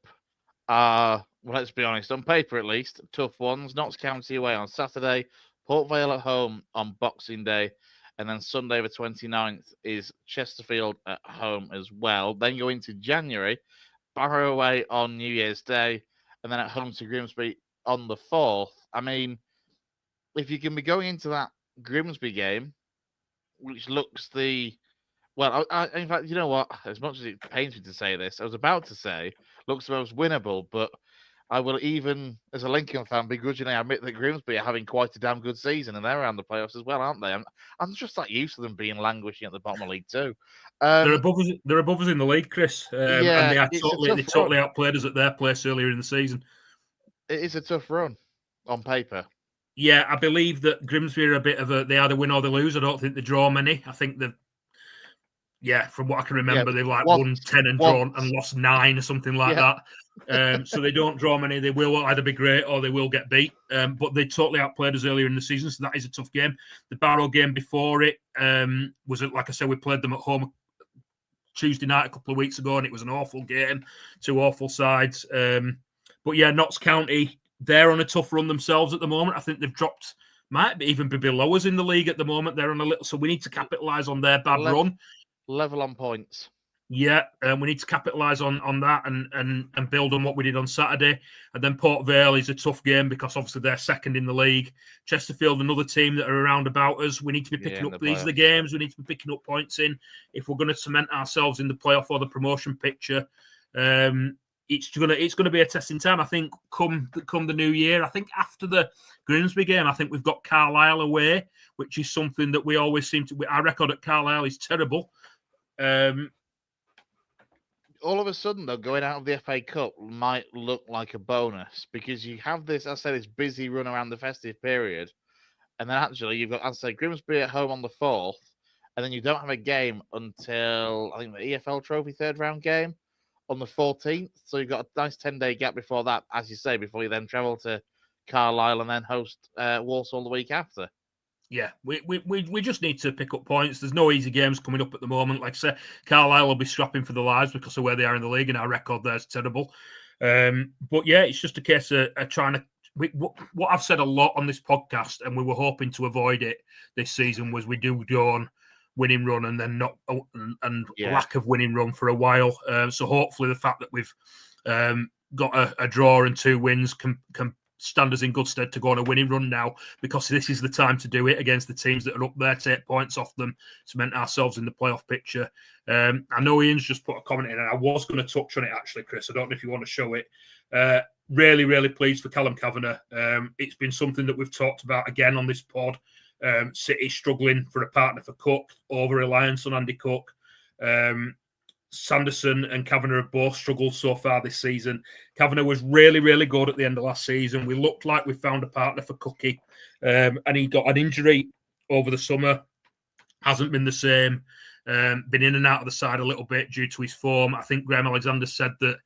are, well, let's be honest, on paper at least, tough ones. Notts County away on Saturday, Port Vale at home on Boxing Day, and then Sunday the 29th is Chesterfield at home as well. Then go into January, Barrow away on New Year's Day, and then at home to Grimsby on the 4th. I mean, if you can be going into that Grimsby game, which looks well, in fact, you know what? As much as it pains me to say this, I was about to say looks the most winnable, but I will even, as a Lincoln fan, begrudgingly admit that Grimsby are having quite a damn good season, and they're around the playoffs as well, aren't they? I'm just not used to them being languishing at the bottom of League Two. They're above us in the league, Chris. And they totally outplayed us at their place earlier in the season. It is a tough run on paper. Yeah, I believe that Grimsby are they either win or they lose. I don't think they draw many. I think from what I can remember, they've won 10 and drawn and lost 9 or something like that. So they don't draw many. They will either be great or they will get beat. But they totally outplayed us earlier in the season, so that is a tough game. The Barrow game before it was, like I said, we played them at home Tuesday night a couple of weeks ago, and it was an awful game. 2 awful sides. But yeah, Notts County, they're on a tough run themselves at the moment. I think they've dropped, might even be below us in the league at the moment. They're on a little, so we need to capitalise on their bad run. Level on points. Yeah, we need to capitalise on that and build on what we did on Saturday. And then Port Vale is a tough game because obviously they're second in the league. Chesterfield, another team that are around about us. We need to be picking up these are the games. We need to be picking up points in if we're going to cement ourselves in the playoff or the promotion picture. It's going to be a testing time. I think come the new year. I think after the Grimsby game, I think we've got Carlisle away, which is something that we always seem to. Our record at Carlisle is terrible. All of a sudden, though, going out of the FA Cup might look like a bonus because you have this, I say, this busy run around the festive period, and then actually you've got, I say, Grimsby at home on the 4th, and then you don't have a game until I think the EFL Trophy 3rd round game on the 14th. So you've got a nice 10-day gap before that, as you say, before you then travel to Carlisle and then host Walsall the week after. Yeah, we just need to pick up points. There's no easy games coming up at the moment. Like I said, Carlisle will be scrapping for their lives because of where they are in the league, and our record there is terrible. But yeah, it's just a case of trying to. What I've said a lot on this podcast, and we were hoping to avoid it this season, was we do go on winning run and then not lack of winning run for a while. So hopefully the fact that we've got a draw and 2 wins can stand us in good stead to go on a winning run now, because this is the time to do it against the teams that are up there, take points off them, cement ourselves in the playoff picture. I know Ian's just put a comment in, and I was going to touch on it actually, Chris. I don't know if you want to show it. Really, really pleased for Callum Kavanagh. It's been something that we've talked about again on this pod. City struggling for a partner for Cook, over-reliance on Andy Cook. Sanderson and Kavanagh have both struggled so far this season. Kavanagh was really, really good at the end of last season. We looked like we found a partner for Cookie, and he got an injury over the summer. Hasn't been the same. been in and out of the side a little bit due to his form. I think Graham Alexander said that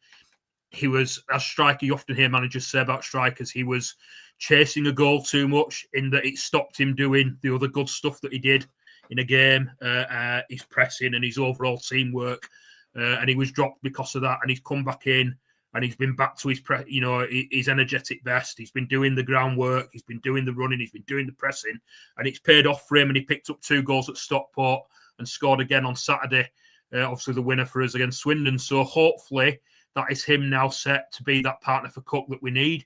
he was, as striker, you often hear managers say about strikers, he was chasing a goal too much, in that it stopped him doing the other good stuff that he did in a game, his pressing and his overall teamwork. And he was dropped because of that. And he's come back in and he's been back to his, his energetic best. He's been doing the groundwork. He's been doing the running. He's been doing the pressing. And it's paid off for him. And he picked up 2 goals at Stockport and scored again on Saturday. Obviously, the winner for us against Swindon. So hopefully that is him now set to be that partner for Cook that we need.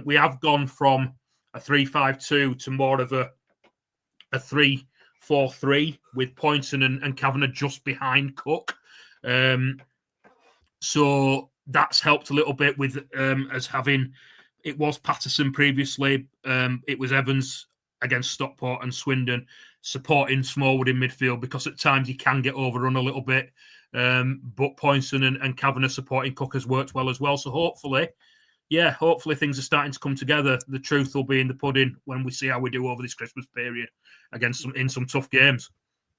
We have gone from a 3-5-2 to more of a 3-4-3 with Poynton and Kavanagh just behind Cook. So that's helped a little bit with us having, it was Patterson previously, it was Evans against Stockport and Swindon supporting Smallwood in midfield, because at times he can get overrun a little bit. But Poynton and Kavanagh supporting Cook has worked well as well. So hopefully things are starting to come together. The truth will be in the pudding when we see how we do over this Christmas period in some tough games.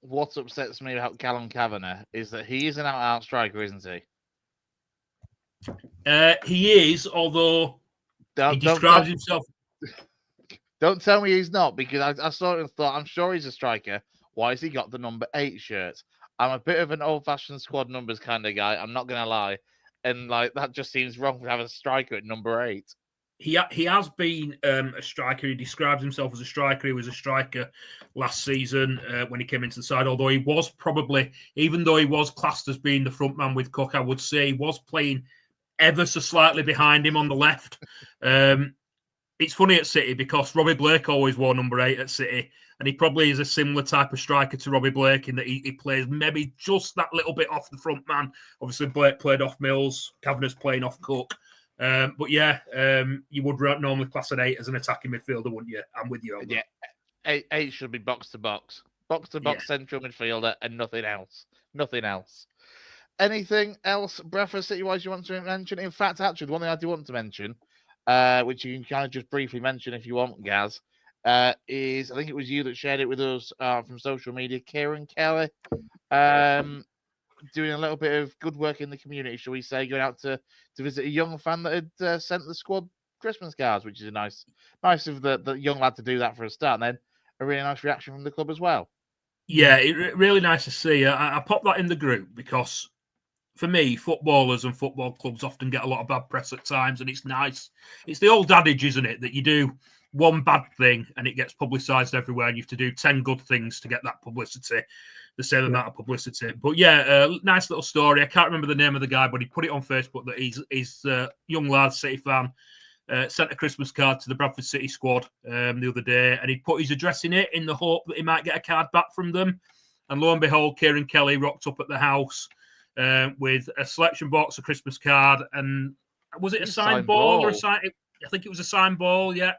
What upsets me about Callum Kavanagh is that he is an out-and-out striker, isn't he? He is, although he describes himself. Don't tell me he's not, because I saw it and thought, I'm sure he's a striker. Why has he got the number 8 shirt? I'm a bit of an old-fashioned squad numbers kind of guy. I'm not going to lie. And that just seems wrong to have a striker at number 8. He has been a striker. He describes himself as a striker. He was a striker last season when he came into the side, although he was probably, even though he was classed as being the front man with Cook, I would say he was playing ever so slightly behind him on the left. It's funny at City because Robbie Blake always wore number 8 at City, and he probably is a similar type of striker to Robbie Blake in that he plays maybe just that little bit off the front man. Obviously, Blake played off Mills, Kavanagh's playing off Cook. But yeah, you would normally class an 8 as an attacking midfielder, wouldn't you? I'm with you on that. Yeah, 8 should be box to box central midfielder, and nothing else. Nothing else. Anything else, Bradford City-wise, you want to mention? In fact, actually, the one thing I do want to mention, which you can kind of just briefly mention if you want, Gaz, is I think it was you that shared it with us from social media, Kieran Kelly, doing a little bit of good work in the community, shall we say, going out to visit a young fan that had sent the squad Christmas cards, which is nice of the young lad to do that for a start, and then a really nice reaction from the club as well. Yeah, really nice to see. I popped that in the group because, for me, footballers and football clubs often get a lot of bad press at times, and it's nice. It's the old adage, isn't it, that you do one bad thing and it gets publicised everywhere, and you have to do 10 good things to get that publicity, the same amount of publicity. But yeah, nice little story. I can't remember the name of the guy, but he put it on Facebook that he's a young lad, City fan, sent a Christmas card to the Bradford City squad the other day, and he put his address in it in the hope that he might get a card back from them. And lo and behold, Kieran Kelly rocked up at the house with a selection box, a Christmas card, and was it a signed ball or a sign? I think it was a signed ball, yeah,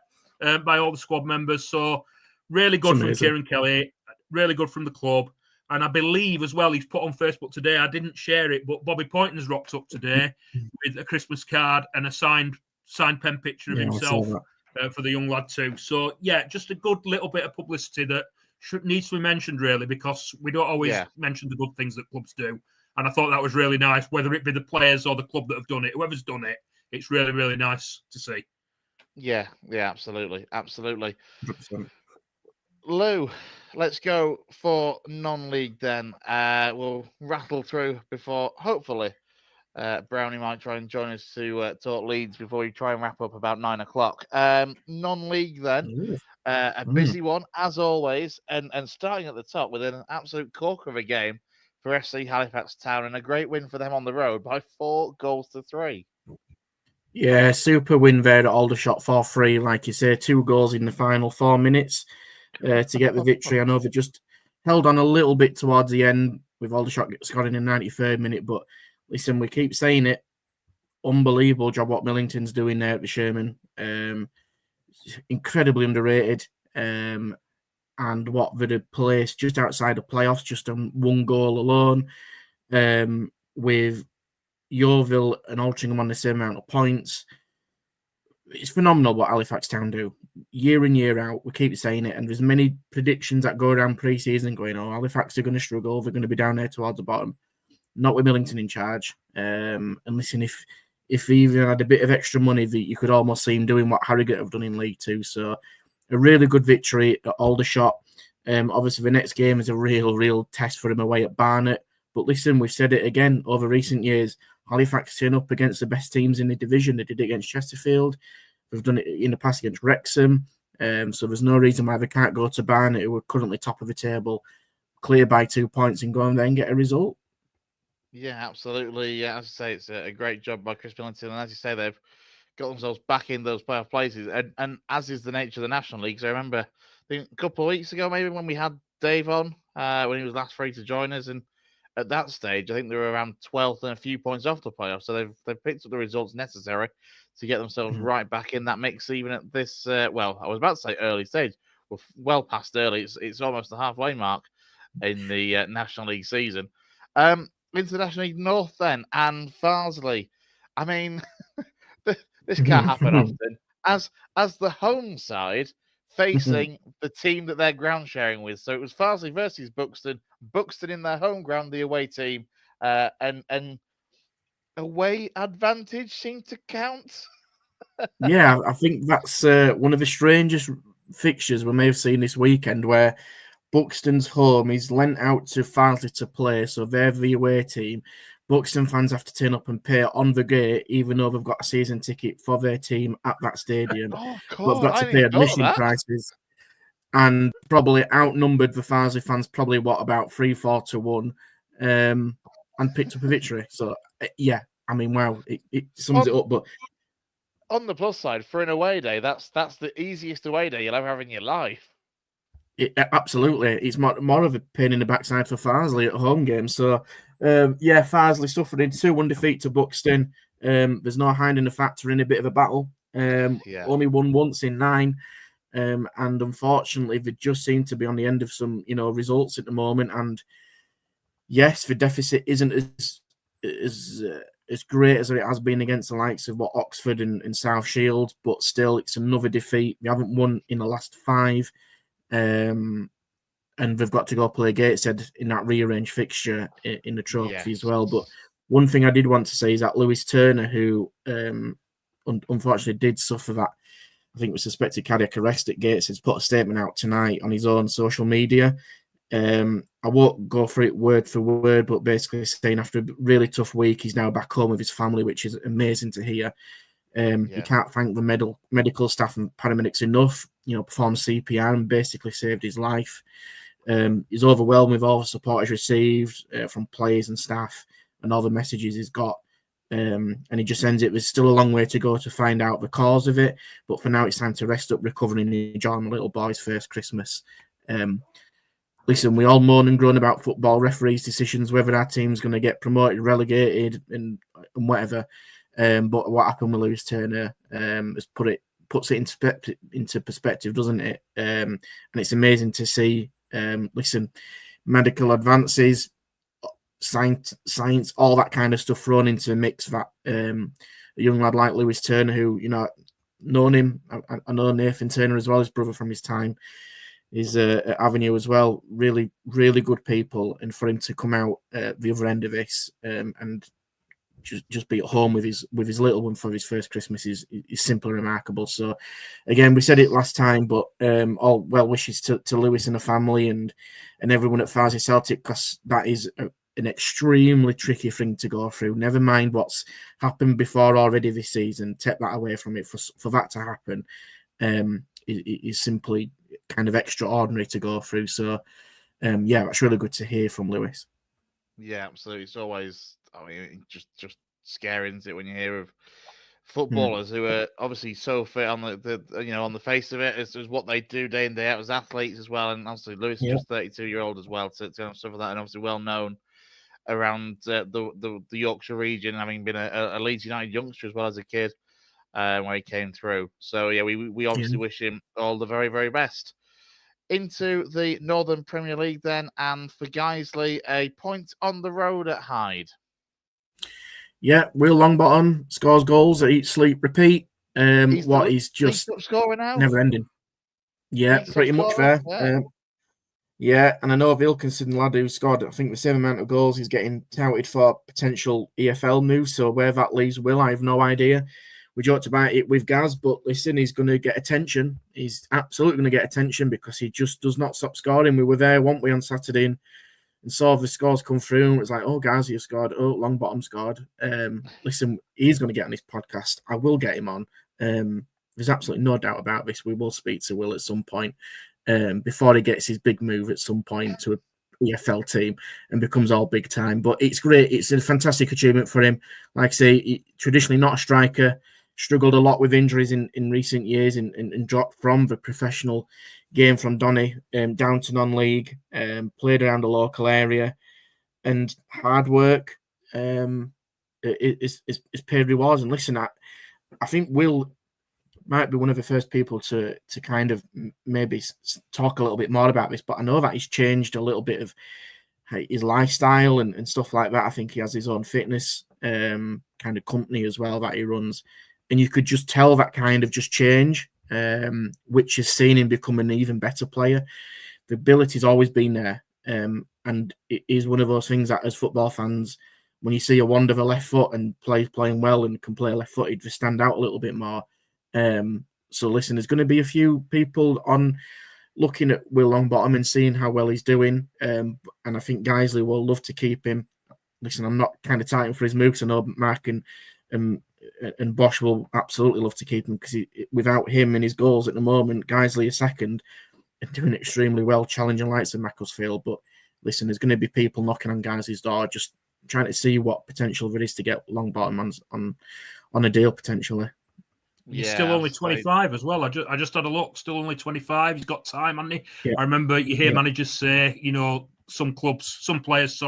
by all the squad members. So really good from Kieran Kelly, really good from the club. And I believe as well, he's put on Facebook today, I didn't share it, but Bobby Poynton's rocked up today with a Christmas card and a signed pen picture of himself for the young lad too. So yeah, just a good little bit of publicity that needs to be mentioned really, because we don't always mention the good things that clubs do. And I thought that was really nice, whether it be the players or the club that have done it, whoever's done it, it's really, really nice to see. Yeah, absolutely. 100%. Lou, let's go for non-league then. We'll rattle through before, hopefully, Brownie might try and join us to talk Leeds before we try and wrap up about 9 o'clock. Non-league then, a busy one as always, and starting at the top with an absolute corker of a game for FC Halifax Town, and a great win for them on the road by 4-3. Yeah, super win there at Aldershot 4-3. Like you say, 2 goals in the final 4 minutes to get the victory. I know they just held on a little bit towards the end with Aldershot scoring in the 93rd minute, but listen, we keep saying it. Unbelievable job what Millington's doing there at the Sherman. Incredibly underrated. And what they'd placed just outside the playoffs, just on 1 goal alone, with Yeovil and Altrincham on the same amount of points. It's phenomenal what Halifax Town do. year in, year out, we keep saying it, and there's many predictions that go around pre-season going, oh, Halifax are going to struggle, they're going to be down there towards the bottom. Not with Millington in charge. And listen, if he even had a bit of extra money, that you could almost see him doing what Harrogate have done in League Two. So a really good victory at Aldershot. Obviously, the next game is a real test for him away at Barnet. But listen, we've said it again over recent years. Halifax turn up against the best teams in the division. They did it against Chesterfield. We've done it in the past against Wrexham. So there's no reason why they can't go to Barnet, who are currently top of the table, clear by 2 points, and go and then get a result. Yeah, absolutely. Yeah, as I say, it's a great job by Chris Millington, and as you say, they've got themselves back in those playoff places, and as is the nature of the National League. So I remember, I think a couple of weeks ago, maybe when we had Dave on, when he was last free to join us, and at that stage, I think they were around 12th and a few points off the playoffs. So they've picked up the results necessary to get themselves right back in that mix, even at this. Well, I was about to say early stage. We're well past early. It's almost the halfway mark in the National League season. Into National League North then, and Farsley. I mean, this can't happen often. As the home side facing the team that they're ground sharing with. So it was Farsley versus Buxton. Buxton in their home ground, the away team, and away advantage seemed to count. Yeah, I think that's one of the strangest fixtures we may have seen this weekend, where Buxton's home is lent out to Farsley to play, so they're the away team. Buxton fans have to turn up and pay on the gate, even though they've got a season ticket for their team at that stadium. Oh, But they've got to pay admission prices, and probably outnumbered the Farsley fans, probably about 3-4 to 1, and picked up a victory. So yeah, I mean, wow, it sums it up. But on the plus side, for an away day, that's the easiest away day you'll ever have in your life. Absolutely, it's more of a pain in the backside for Farsley at home games. So, yeah, Farsley suffered in 2-1 defeat to Buxton. There's no hiding the fact they're in a bit of a battle. Only won once in 9, and unfortunately, they just seem to be on the end of some, results at the moment. And yes, the deficit isn't as great as it has been against the likes of Oxford and South Shields, but still, it's another defeat. They haven't won in the last 5. And they've got to go play Gateshead in that rearranged fixture in the trophy as well. But one thing I did want to say is that Lewis Turner, who unfortunately did suffer that, I think, was suspected cardiac arrest at Gateshead, has put a statement out tonight on his own social media. I won't go through it word for word, but basically saying after a really tough week, he's now back home with his family, which is amazing to hear. He can't thank the medical staff and paramedics enough. Performed CPR and basically saved his life. He's overwhelmed with all the support he's received from players and staff and all the messages he's got. And he just ends it. There's still a long way to go to find out the cause of it, but for now it's time to rest up, recover, and enjoy my little boy's first Christmas. Listen, we all moan and groan about football referees' decisions, whether our team's going to get promoted, relegated, and whatever. But what happened with Lewis Turner puts it into perspective, doesn't it? And it's amazing to see. Listen, medical advances, science, all that kind of stuff thrown into the mix. That a young lad like Lewis Turner, who known him, I know Nathan Turner as well, his brother from his time, is at Avenue as well. Really, really good people, and for him to come out the other end of this and just be at home with his little one for his first Christmas is simply remarkable. So again, we said it last time, but all well wishes to Lewis and the family and everyone at Farsley Celtic, because that is an extremely tricky thing to go through. Never mind what's happened before already this season. Take that away from it. For that to happen is simply kind of extraordinary to go through. So yeah, that's really good to hear from Lewis. Yeah, absolutely. It's always, just scary, isn't it, when you hear of footballers who are obviously so fit on the on the face of it as what they do day in day out as athletes as well. And obviously Lewis is just 32-year-old as well to have stuff like that, and obviously well known around the Yorkshire region, having been a Leeds United youngster as well as a kid when he came through. So yeah, we obviously wish him all the very, very best. Into the Northern Premier League then, and for Guiseley, a point on the road at Hyde. Yeah, Will Longbottom scores goals at Eat, Sleep, Repeat. He's just scoring now. never ending. Yeah, pretty much fair. Yeah, and I know of Ilkinson, lad who scored, I think, the same amount of goals. He's getting touted for potential EFL moves. So where that leaves Will, I have no idea. We joked about it with Gaz, but listen, he's going to get attention. He's absolutely going to get attention because he just does not stop scoring. We were there, weren't we, on Saturday, and saw the scores come through, and it was like, oh, Gaz, you scored. Oh, Longbottom scored. Listen, he's going to get on this podcast. I will get him on. There's absolutely no doubt about this. We will speak to Will at some point. Before he gets his big move at some point to a EFL team and becomes all big time. But it's great. It's a fantastic achievement for him. Like I say, he, traditionally not a striker, struggled a lot with injuries in recent years and dropped from the professional game from Donny down to non-league, played around the local area, and hard work is paid rewards. And listen, I think Will might be one of the first people to kind of maybe talk a little bit more about this, but I know that he's changed a little bit of his lifestyle and stuff like that. I think he has his own fitness kind of company as well that he runs, and you could just tell that kind of just change, which has seen him become an even better player. The ability's always been there, and it is one of those things that as football fans, when you see a wand of a left foot and playing well and can play left-footed, they stand out a little bit more. So listen, there's going to be a few people on looking at Will Longbottom and seeing how well he's doing, and I think Guiseley will love to keep him. Listen, I'm not kind of tighting for his moves. I know Mark and Bosch will absolutely love to keep him because without him and his goals at the moment, Guiseley is second and doing extremely well, challenging likes of Macclesfield. But listen, there's going to be people knocking on Guiseley's door, just trying to see what potential there is to get Longbottom on a deal potentially. He's still only 25 as well. I just had a look. Still only 25. He's got time, hasn't he? Yeah. I remember you hear managers say, some players,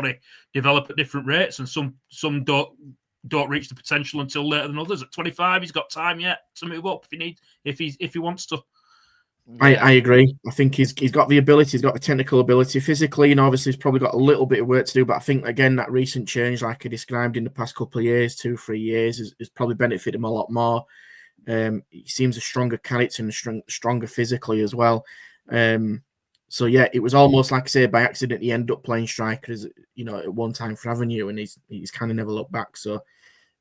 develop at different rates, and some don't reach the potential until later than others. At 25, he's got time yet to move up if he wants to. I agree. I think he's got the ability, he's got the technical ability. Physically, obviously, he's probably got a little bit of work to do. But I think again, that recent change, like I described in the past couple of years, 2-3 years, has probably benefited him a lot more. He seems a stronger character and stronger physically as well. So yeah, it was almost like I say by accident he ended up playing striker at one time for Avenue, and he's kind of never looked back. So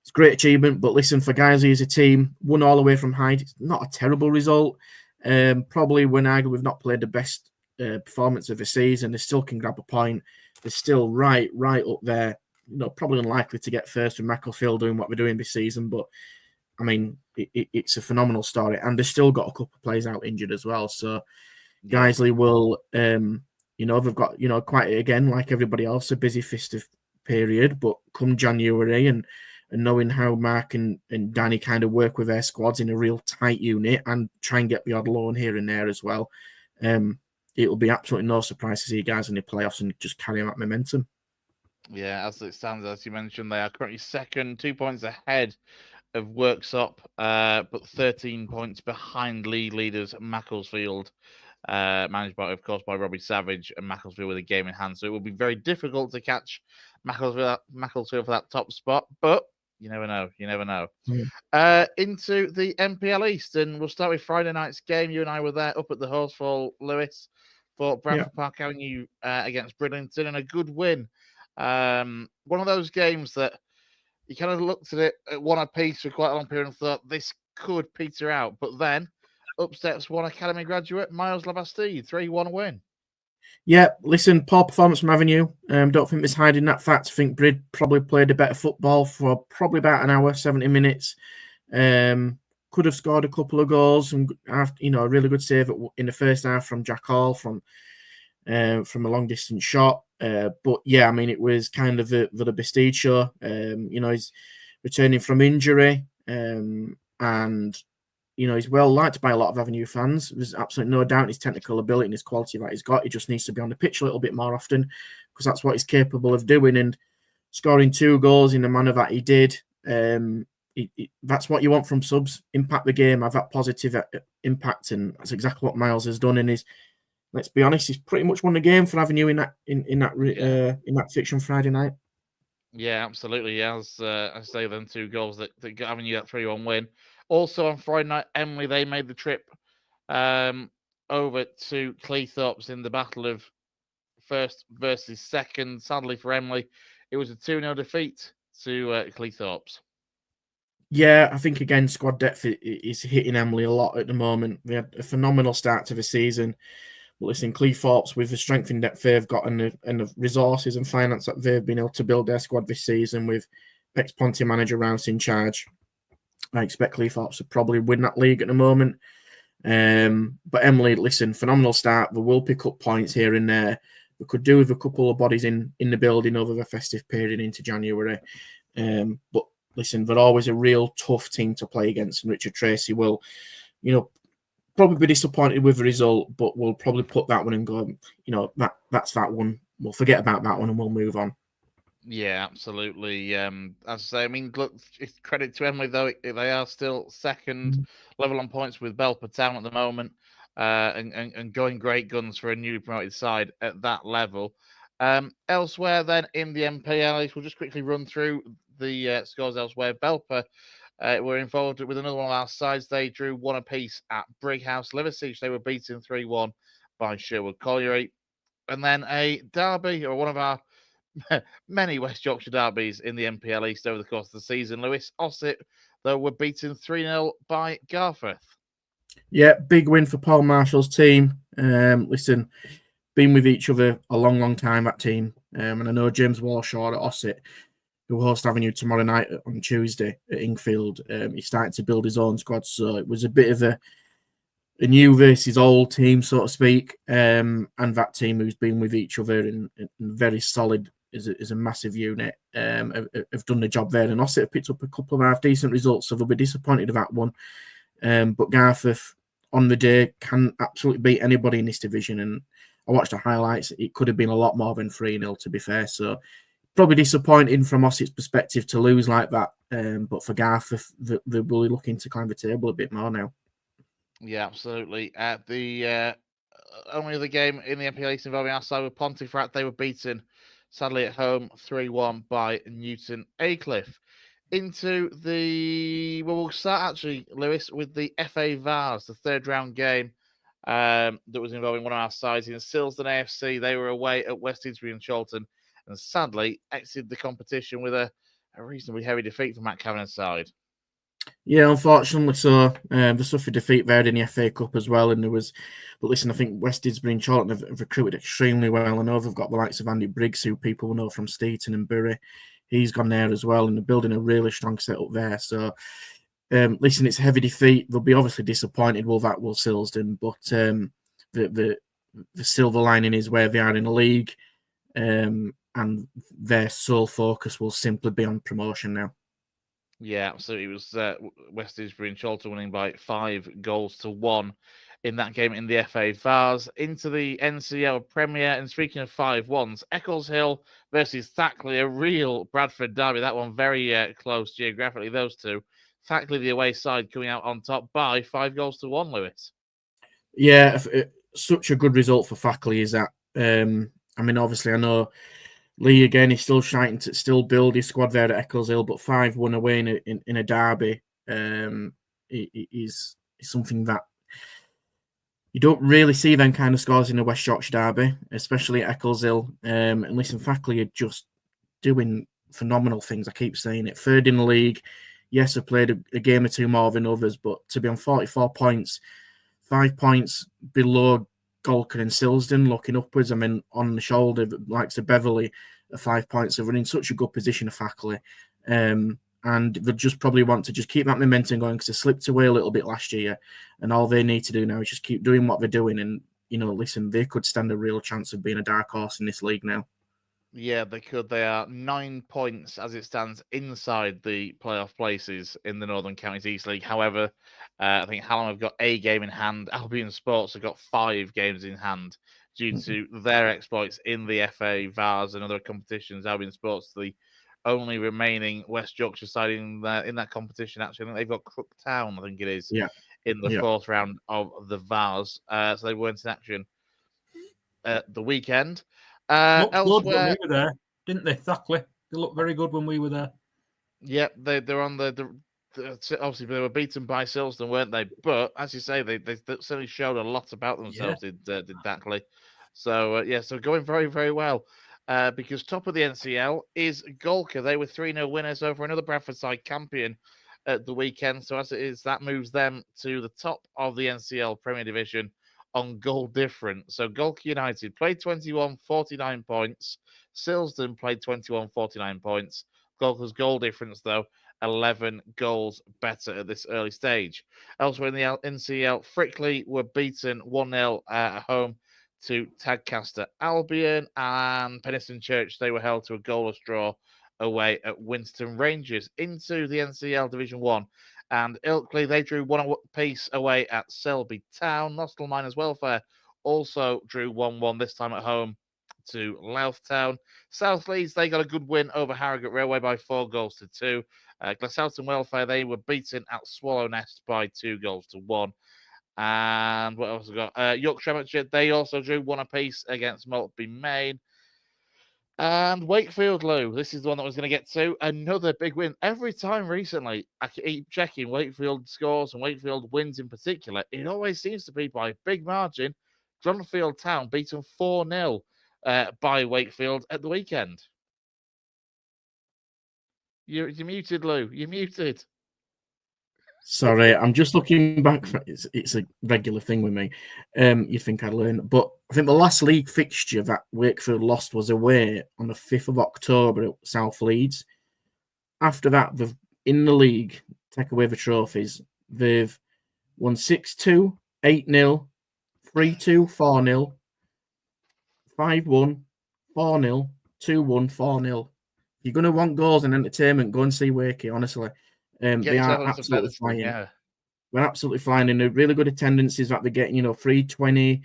it's a great achievement. But listen, for Guiseley as a team, won all the way from Hyde. It's not a terrible result. Probably when we've not played the best performance of the season, they still can grab a point. They're still right up there. Probably unlikely to get first with Macclesfield doing what we're doing this season, but I mean, it's a phenomenal story, and they've still got a couple of players out injured as well. So, Guiseley will, they've got, quite again like everybody else, a busy festive period. But come January and knowing how Mark and Danny kind of work with their squads in a real tight unit and try and get the odd loan here and there as well, it will be absolutely no surprise to see guys in the playoffs and just carry on that momentum. Yeah, as it stands, as you mentioned, they are currently second, 2 points ahead of Worksop, but 13 points behind league leaders Macclesfield, managed by Robbie Savage, and Macclesfield with a game in hand. So it will be very difficult to catch Macclesfield for that top spot, but you never know. Into the MPL East, and we'll start with Friday night's game. You and I were there up at the Horsfall, Lewis, for Bradford Park Avenue against Bridlington, and a good win. One of those games that you kind of looked at it at one apiece for quite a long period and thought this could peter out. But then up steps one Academy graduate, Miles Lavastide, 3-1 win. Yeah, listen, poor performance from Avenue. Don't think there's hiding that fact. I think Brid probably played a better football for probably about an hour, 70 minutes. Could have scored a couple of goals and a really good save in the first half from Jack Hall from a long distance shot. But yeah, I mean, it was kind of the Bastide show. He's returning from injury, and he's well liked by a lot of Avenue fans. There's absolutely no doubt in his technical ability and his quality that he's got. He just needs to be on the pitch a little bit more often because that's what he's capable of doing. And scoring 2 goals in the manner that he did, that's what you want from subs. Impact the game, have that positive impact, and that's exactly what Miles has done. And let's be honest, he's pretty much won the game for Avenue in that fiction Friday night. Yeah, absolutely. Yeah, as I say, them 2 goals that got Avenue that 3-1 win. Also on Friday night, Emily, they made the trip over to Cleethorpes in the battle of first versus second. Sadly for Emily, it was a 2-0 defeat to Cleethorpes. Yeah, I think again, squad depth is hitting Emily a lot at the moment. They had a phenomenal start to the season. But listen, Cleethorpes, with the strength and depth they've got and the resources and finance that they've been able to build their squad this season, with ex-Ponty manager Rouse in charge, I expect Cleethorpes to probably win that league at the moment. But Emily, listen, phenomenal start. They will pick up points here and there. We could do with a couple of bodies in the building over the festive period into January. But listen, they're always a real tough team to play against, and Richard Tracy will, probably be disappointed with the result, but we'll probably put that one and go, that's that one. We'll forget about that one and we'll move on. Yeah, absolutely. As I say, I mean, look, credit to Emily, though, they are still second level on points with Belper Town at the moment, and going great guns for a newly promoted side at that level. Elsewhere, then, in the MPL, we'll just quickly run through the scores elsewhere. Belper were involved with another one of our sides. They drew 1 apiece at Brighouse. Liverpool, they were beaten 3-1 by Sherwood Colliery. And then a derby, or one of our many West Yorkshire derbies in the MPL East over the course of the season. Lewis Ossett, though, were beaten 3-0 by Garforth. Yeah, big win for Paul Marshall's team. Listen, been with each other a long, long time, that team. And I know James Warshaw at Ossett, who host Avenue tomorrow night on Tuesday at Ingfield, he's starting to build his own squad. So it was a bit of a new versus old team, so to speak. And that team who's been with each other and very solid is a massive unit, have done the job there. And Ossett have picked up a couple of half decent results, so they'll be disappointed about one. But Garforth on the day can absolutely beat anybody in this division. And I watched the highlights. It could have been a lot more than 3-0, to be fair. So probably disappointing from Ossett's perspective to lose like that. But for Garforth, they're really looking to climb the table a bit more now. Yeah, absolutely. At the only other game in the MPL East involving our side with Pontefract, they were beaten, sadly at home, 3-1 by Newton Aycliffe. Into we'll start actually, Lewis, with the FA Vars, the third round game that was involving one of our sides in Silsden AFC. They were away at West Didsbury and Chorlton, and sadly exited the competition with a reasonably heavy defeat for Matt Kavanagh's side. Yeah, unfortunately so. They suffered defeat there in the FA Cup as well. But listen, I think West Didsbury and Chorlton have recruited extremely well. I know they've got the likes of Andy Briggs, who people will know from Steeton and Bury. He's gone there as well, and they're building a really strong setup there. So, listen, it's a heavy defeat. They'll be obviously disappointed with that, will Silsden, but the silver lining is where they are in the league, and their sole focus will simply be on promotion now. Yeah, so it was West Didsbury and Chorlton winning by 5-1 in that game in the FA Vars. Into the NCL Premier, and speaking of 5-1s, Eccleshill versus Thackley, a real Bradford derby. That one very close geographically, those two. Thackley, the away side, coming out on top by 5-1, Lewis. Yeah, such a good result for Thackley is that. I mean, obviously, I know Lee again is still trying to still build his squad there at Eccleshill, but 5-1 away in a derby is something that you don't really see them kind of scores in a West Yorkshire derby, especially at Eccleshill. And listen, Thackley are just doing phenomenal things. I keep saying it. Third in the league. Yes, I've played a game or two more than others, but to be on 44 points, 5 points below Golker and Silsden, looking upwards. I mean, on the shoulder, likes of Beverley, 5 points. They're in such a good position of Thackley. And they just probably want to just keep that momentum going because they slipped away a little bit last year. And all they need to do now is just keep doing what they're doing. And, listen, they could stand a real chance of being a dark horse in this league now. Yeah, they could. They are 9 points as it stands inside the playoff places in the Northern Counties East League. However, I think Hallam have got a game in hand. Albion Sports have got 5 games in hand due to their exploits in the FA Vars and other competitions. Albion Sports, the only remaining West Yorkshire side in that competition. Actually, I think they've got Crook Town, I think it is, in the fourth round of the Vars. So they weren't in action the weekend. Looked Elsewhere, good when we were there, didn't they, Thackley? They looked very good when we were there. Yeah, they're on the obviously they were beaten by Silverstone, weren't they? But as you say, they certainly showed a lot about themselves. Did Dackley. So yeah, so going very, very well. Because top of the NCL is Golker. They were 3-0 winners over another Bradford side, Campion, at the weekend. So as it is, that moves them to the top of the NCL Premier Division on goal difference. So Golker United played 21, 49 points. Silverstone played 21, 49 points. Golker's goal difference, though, 11 goals better at this early stage. Elsewhere in the NCL, Frickley were beaten 1-0 at home to Tadcaster Albion, and Penistone Church, they were held to a goalless draw away at Winston Rangers. Into the NCL Division 1, and Ilkley, they drew 1-1 away at Selby Town. Nostell Miners Welfare also drew 1-1, this time at home to Louth Town. South Leeds, they got a good win over Harrogate Railway by 4-2. Glassalton Welfare, they were beaten at Swallow Nest by 2-1. And what else have we got? Yorkshire Amateur, they also drew 1 apiece against Maltby Main. And Wakefield, Lou, this is the one that I was going to get to. Another big win. Every time recently, I keep checking Wakefield scores and Wakefield wins in particular. It always seems to be by a big margin. Dronfield Town beaten 4-0 by Wakefield at the weekend. You're muted, Lou. You're muted. Sorry, I'm just looking back. It's a regular thing with me. You think I'd learn, but I think the last league fixture that Wakefield lost was away on the 5th of October at South Leeds. After that, they've in the league, take away the trophies, they've won 6-2, 8-0, 3-2, 4-0, 5-1, 4-0, 2-1, 4-0. If you're going to want goals and entertainment, go and see Wakey, honestly. They are absolutely flying. Yeah. They're absolutely flying, and they're really good attendances that they're getting. 320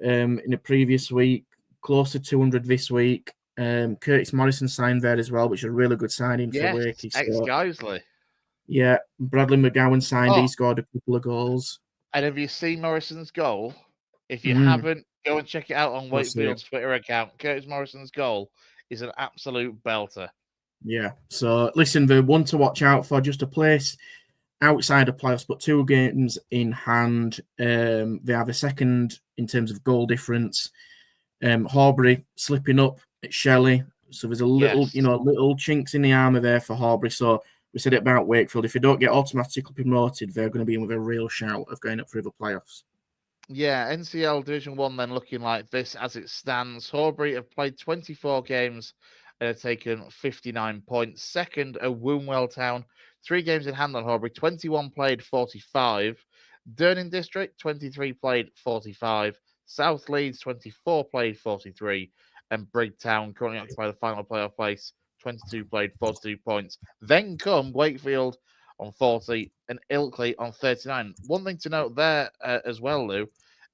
in the previous week, close to 200 this week. Curtis Morrison signed there as well, which is a really good signing for Wakey. Ex-Geisley. Yeah, Bradley McGowan signed. He scored a couple of goals. And have you seen Morrison's goal? If you haven't, go and check it out on Wakefield's Twitter account. Curtis Morrison's goal is an absolute belter. Yeah, so listen, the one to watch out for, just a place outside of playoffs, but 2 games in hand. They have a second in terms of goal difference. Horbury slipping up at Shelley, so there's a little, little chinks in the armour there for Horbury. So we said it about Wakefield. If they don't get automatically promoted, they're going to be in with a real shout of going up through the playoffs. Yeah, NCL Division 1 then looking like this as it stands. Horbury have played 24 games and have taken 59 points. Second are Wombwell Town, 3 games in hand on Horbury, 21 played, 45. Durning District, 23 played, 45. South Leeds, 24 played, 43. And Brigtown currently occupy the final playoff place, 22 played, 42 points. Then come Wakefield on 40 and Ilkley on 39. One thing to note there as well, Lou,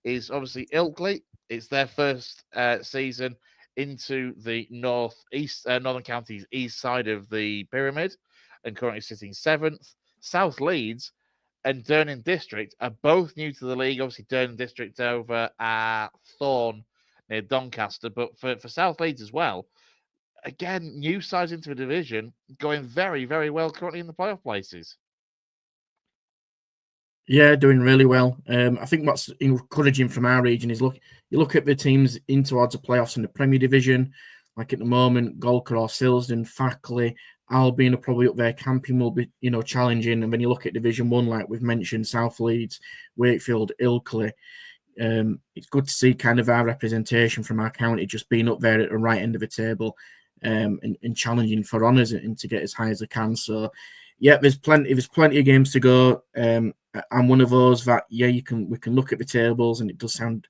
is obviously Ilkley, it's their first season into the Northern Counties east side of the pyramid and currently sitting 7th. South Leeds and Durning District are both new to the league. Obviously, Durning District over at Thorne near Doncaster, but for South Leeds as well, again, new sides into the division, going very, very well currently in the playoff places. Yeah, doing really well. I think what's encouraging from our region is you look at the teams in towards the playoffs in the Premier Division, like at the moment, Golker or Silsden, Fackley, Albion are probably up there. Campion will be, challenging. And when you look at Division 1, like we've mentioned, South Leeds, Wakefield, Ilkley, it's good to see kind of our representation from our county just being up there at the right end of the table and challenging for honours and to get as high as they can. So, yeah, there's plenty of games to go. I'm one of those that, we can look at the tables and it does sound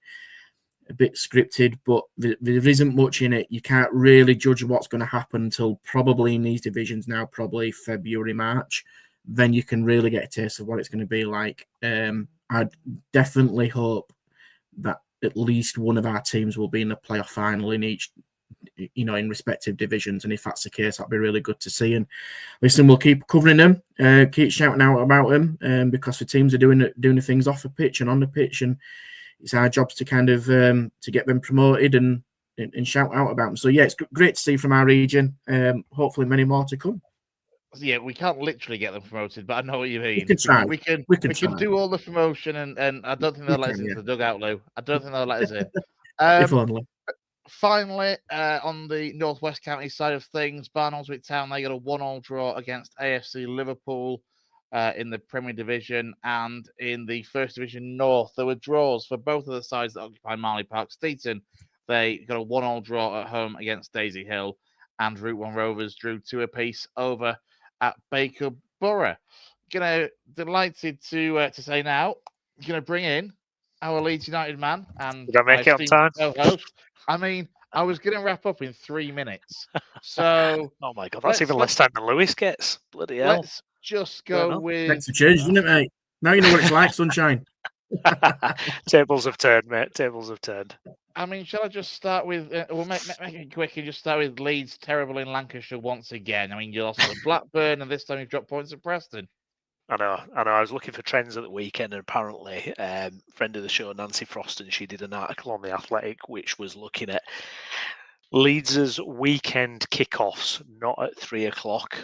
a bit scripted, but there isn't much in it. You can't really judge what's going to happen until probably in these divisions now, probably February, March. Then you can really get a taste of what it's going to be like. I'd definitely hope that at least one of our teams will be in the playoff final in each, in respective divisions. And if that's the case, that'd be really good to see. And listen, we'll keep covering them, keep shouting out about them, because the teams are doing the things off the pitch and on the pitch, and it's our jobs to kind of to get them promoted and shout out about them. So yeah, it's great to see from our region. Hopefully, many more to come. yeah, we can't literally get them promoted, but I know what you mean. can try. We can try. do all the promotion, and I don't think they'll let us into the dugout, Lou. I don't think they'll let us in. If only. Finally, on the Northwest County side of things, Barnoldswick Town, they got a 1-1 draw against AFC Liverpool in the Premier Division, and in the First Division North, there were draws for both of the sides that occupy Marley Park. Steeton, they got a 1-1 draw at home against Daisy Hill, and Route 1 Rovers drew 2 apiece over at Baker Borough. Delighted to say now, gonna bring in our Leeds United man and Did I make it on time? Co-host. I mean, I was going to wrap up in 3 minutes. So, oh my God, that's even less time than Lewis gets. Bloody hell. Let's just go with. Makes a change, doesn't it, mate? Now you know what it's like, sunshine. Tables have turned, mate. Tables have turned. I mean, shall I just start with? We'll make it quick and just start with Leeds terrible in Lancashire once again. I mean, you lost to Blackburn, and this time you've dropped points at Preston. I know. I was looking for trends at the weekend, and apparently, friend of the show, Nancy Froston, she did an article on The Athletic, which was looking at Leeds' weekend kickoffs, not at 3 o'clock.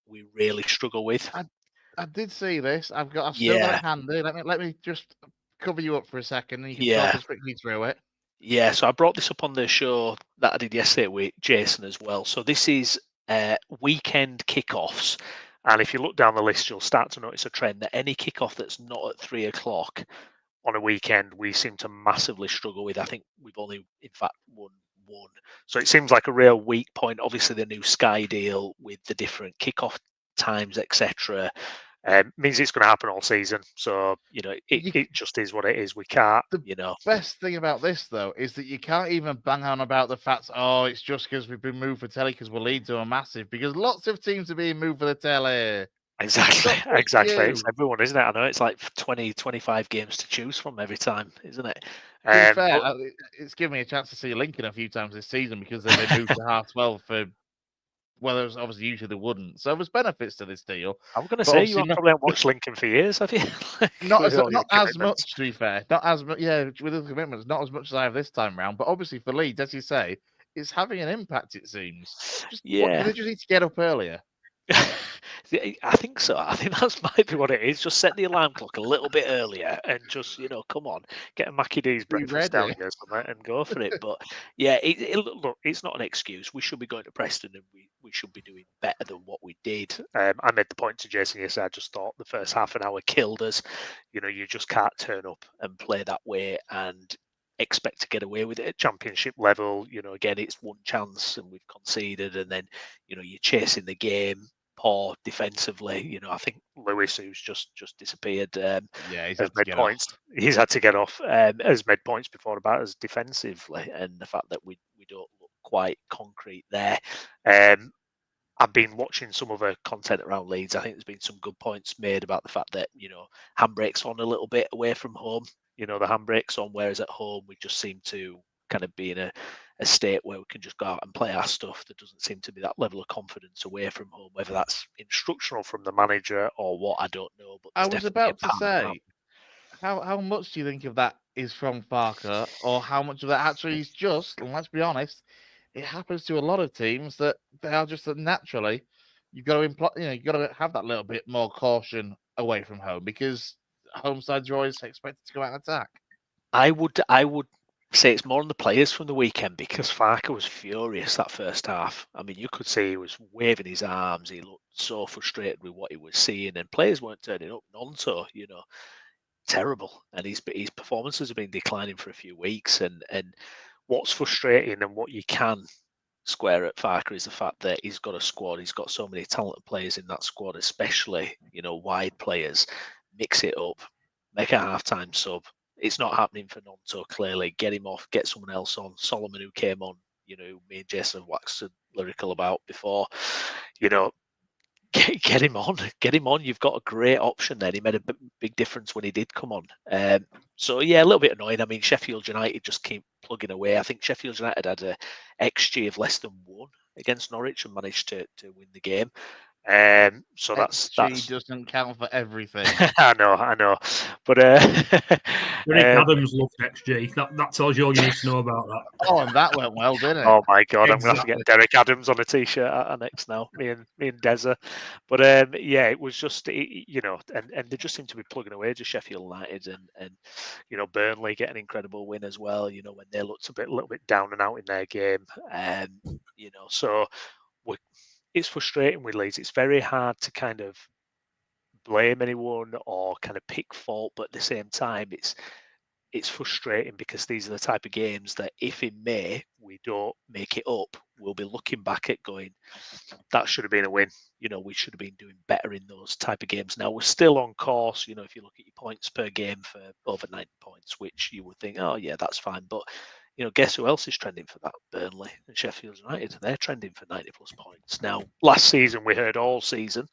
We really struggle with. I did see this. I've still got it handy. Let me just cover you up for a second, and you can talk us quickly through it. Yeah, so I brought this up on the show that I did yesterday with Jayson as well. So this is weekend kickoffs. And if you look down the list, you'll start to notice a trend that any kickoff that's not at 3 o'clock on a weekend, we seem to massively struggle with. I think we've only, in fact, won one. So it seems like a real weak point. Obviously, the new Sky deal with the different kickoff times, etc., means it's going to happen all season. So, it just is what it is. We can't, The best thing about this, though, is that you can't even bang on about the fact, it's just because we've been moved for telly because we're Leeds are massive, because lots of teams are being moved for the telly. Exactly. It's everyone, isn't it? I know it's like 20, 25 games to choose from every time, isn't it? To be fair, it's given me a chance to see Lincoln a few times this season because they've been moved to half-12 for... Well, there's obviously usually they wouldn't. So there's benefits to this deal. I'm going to say you probably haven't watched Lincoln for years, have you? not as much, to be fair. Not as much. Yeah, with the commitments, not as much as I have this time round. But obviously for Leeds, as you say, it's having an impact. It seems. Do they just need to get up earlier? I think so. I think that might be what it is. Just set the alarm clock a little bit earlier and just, come on, get a Mackie D's breakfast down here and go for it. But yeah, look, it's not an excuse. We should be going to Preston and we should be doing better than what we did. I made the point to Jayson yesterday. I just thought the first half an hour killed us. You just can't turn up and play that way and expect to get away with it at championship level. Again, it's one chance and we've conceded, and then you're chasing the game. Poor defensively, I think Lewis, who's just disappeared, he's has made points. He's had to get off. Has made points before about us defensively, and the fact that we don't look quite concrete there. I've been watching some other content around Leeds. I think there's been some good points made about the fact that handbrake's on a little bit away from home. The handbrake's on, whereas at home we just seem to kind of be in a state where we can just go out and play our stuff. There doesn't seem to be that level of confidence away from home, whether that's instructional from the manager or what, I don't know. But I was about to say, how much do you think of that is from Barker, or how much of that actually is just, and let's be honest, it happens to a lot of teams that they are just that naturally you've got to have that little bit more caution away from home because home sides are always expected to go out and attack. I would say it's more on the players from the weekend, because Farker was furious that first half. I mean, you could see he was waving his arms. He looked so frustrated with what he was seeing, and players weren't turning up. Nonto, terrible. And his performances have been declining for a few weeks. And what's frustrating and what you can square at Farker is the fact that he's got a squad. He's got so many talented players in that squad, especially wide players. Mix it up, make a halftime sub. It's not happening for Nonto, clearly. Get him off, get someone else on. Solomon, who came on, me and Jayson have waxed lyrical about before. Get him on. Get him on. You've got a great option then. He made a big difference when he did come on. So, yeah, a little bit annoying. I mean, Sheffield United just keep plugging away. I think Sheffield United had a XG of less than 1 against Norwich and managed to win the game. So that's doesn't count for everything. I know, but Derek Adams loves XG. That tells you all you need to know about that. Oh, and that went well, didn't it? Oh my God, I'm gonna have to Exactly. get Derek Adams on a t-shirt next now. Me and Deza, but yeah, it was just and they just seem to be plugging away to Sheffield United and Burnley get an incredible win as well. When they looked a little bit down and out in their game, so it's frustrating with Leeds. It's very hard to kind of blame anyone or kind of pick fault, but at the same time, it's frustrating because these are the type of games that if in May we don't make it up, we'll be looking back at going, that should have been a win. We should have been doing better in those type of games. Now we're still on course. If you look at your points per game for over 90 points, which you would think, oh yeah, that's fine. But guess who else is trending for that? Burnley and Sheffield United. They're trending for 90 plus points. Now, last season we heard all season,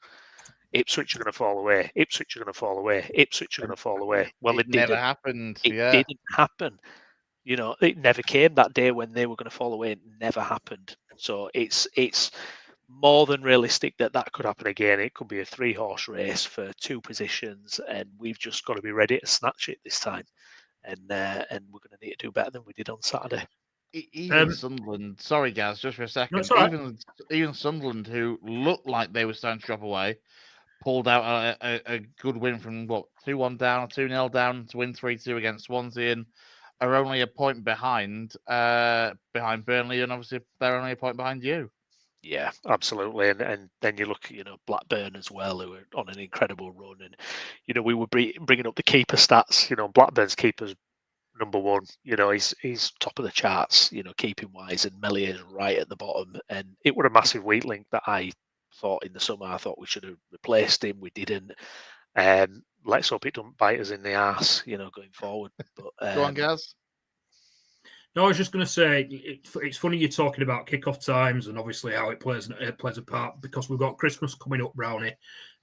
Ipswich are going to fall away. Ipswich are going to fall away. Ipswich are going to fall away. Well, it never didn't. happened. It didn't happen. It never came that day when they were going to fall away. It never happened. So it's more than realistic that could happen again. It could be a 3-horse race for 2 positions, and we've just got to be ready to snatch it this time. And we're going to need to do better than we did on Saturday. Even Sunderland, sorry guys, just for a second. No, even Sunderland, who looked like they were starting to drop away, pulled out a good win from 2-1 down or 2-0 down to win 3-2 against Swansea, and are only a point behind Burnley, and obviously they're only a point behind you. Yeah, absolutely. And then you look at Blackburn as well, who are on an incredible run, and we were bringing up the keeper stats. Blackburn's keeper's number 1. He's top of the charts. Keeping wise, and Mellier's right at the bottom. And it was a massive weak link that I thought in the summer. I thought we should have replaced him. We didn't. Let's hope it don't bite us in the arse, going forward. But go on, Gaz. No, I was just going to say it's funny you're talking about kickoff times and obviously how it plays a part, because we've got Christmas coming up, Brownie,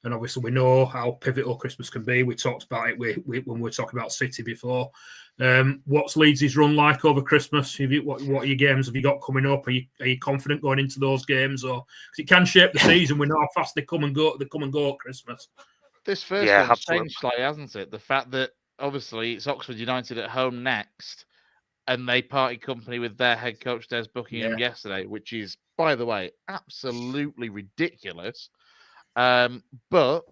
and obviously we know how pivotal Christmas can be. We talked about it when we were talking about City before. What's Leeds' run like over Christmas? What are your games have you got coming up? Are you confident going into those games, or because it can shape the season? We know how fast they come and go at Christmas. This first one's changed slightly, hasn't it? The fact that obviously it's Oxford United at home next, and they party company with their head coach Des Buckingham yesterday, which is, by the way, absolutely ridiculous. But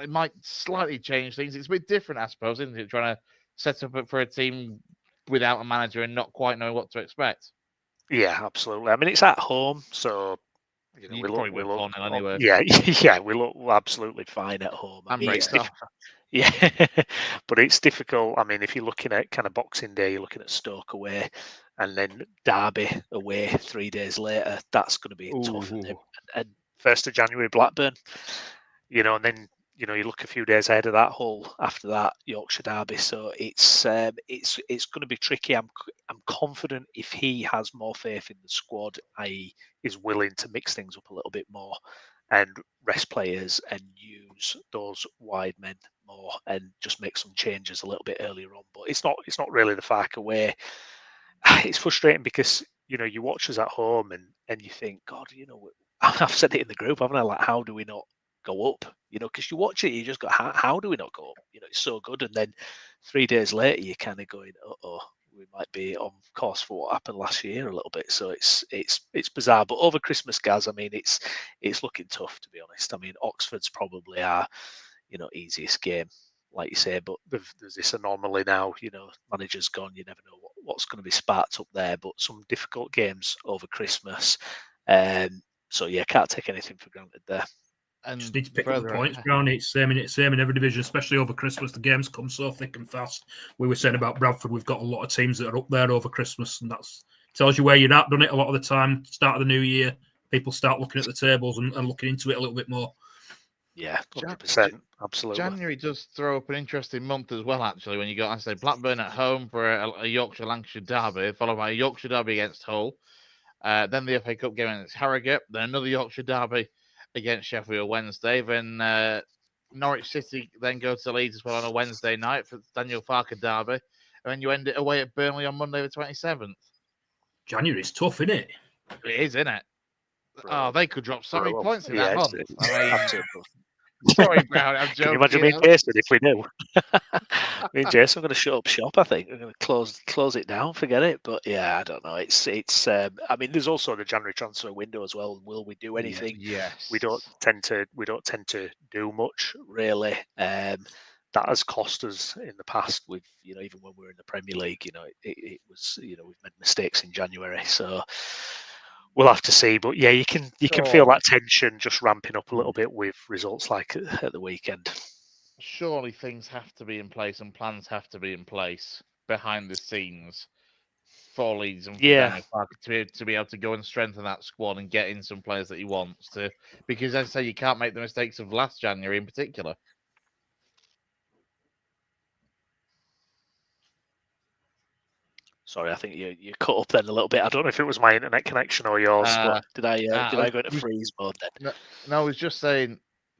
it might slightly change things. It's a bit different, I suppose, isn't it? Trying to set up for a team without a manager and not quite knowing what to expect. Yeah, absolutely. I mean, it's at home, so we look anyway. Yeah, we look absolutely fine at home. I mean, yeah, but it's difficult. I mean, if you're looking at kind of Boxing Day, you're looking at Stoke away, and then Derby away 3 days later. That's going to be tough. And 1st of January, Blackburn. And then you look a few days ahead of that hole after that Yorkshire Derby. So it's going to be tricky. I'm confident if he has more faith in the squad, i.e., is willing to mix things up a little bit more and rest players and use those wide men more and just make some changes a little bit earlier on. But it's not really the Farke way. It's frustrating because you watch us at home and you think, God, I've said it in the group, haven't I? Like, how do we not go up? Because you watch it, you just go, how do we not go up? It's so good. And then 3 days later, you're kind of going, we might be on course for what happened last year a little bit. So it's bizarre. But over Christmas, Gaz, I mean, it's looking tough, to be honest. I mean, Oxford's probably our easiest game, like you say. But there's this anomaly now. Manager's gone. You never know what's going to be sparked up there. But some difficult games over Christmas. So yeah, can't take anything for granted there. And just need to pick up the points, Browne. It's same in every division, especially over Christmas. The games come so thick and fast. We were saying about Bradford, we've got a lot of teams that are up there over Christmas, and that tells you where you're at, doesn't it? A lot of the time, start of the new year, people start looking at the tables and looking into it a little bit more. Yeah, 100%, absolutely. January does throw up an interesting month as well, actually, when you got, I say, Blackburn at home for a Yorkshire-Lancashire derby, followed by a Yorkshire derby against Hull, then the FA Cup game against Harrogate, then another Yorkshire derby against Sheffield Wednesday. Then Norwich City then go to Leeds as well on a Wednesday night for Daniel Farke derby. And then you end it away at Burnley on Monday the 27th. January's tough, isn't it? It is, isn't it? Oh, they could drop so many points in that Yeah, month. I mean, absolutely. sorry, Browne, I'm Can you joking. imagine me and Jayson if we do? Me and Jayson are going to shut up shop. I think we're going to close it down. Forget it. But yeah, I don't know. It's. I mean, there's also the January transfer window as well. Will we do anything? Yes. We don't tend to do much really. That has cost us in the past. With even when we were in the Premier League, it was we've made mistakes in January. So we'll have to see. But yeah, you can feel that tension just ramping up a little bit with results like at the weekend. Surely things have to be in place and plans have to be in place behind the scenes for Leeds and for Daniel Farke to be able to go and strengthen that squad and get in some players that he wants to. Because as I say, you can't make the mistakes of last January in particular. Sorry, I think you cut up then a little bit. I don't know if it was my internet connection or yours, but did I go into freeze mode then? No, I was just saying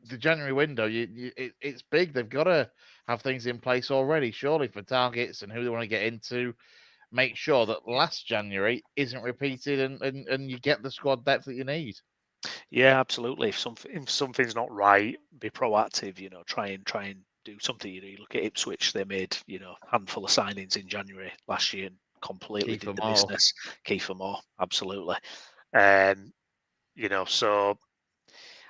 the January window. It's big. They've got to have things in place already, surely, for targets and who they want to get into. Make sure that last January isn't repeated, and you get the squad depth that you need. Yeah, absolutely. If something's not right, be proactive. Try and do something. You look at Ipswich; they made a handful of signings in January last year and completely did the business. Kiefer Moore, absolutely. So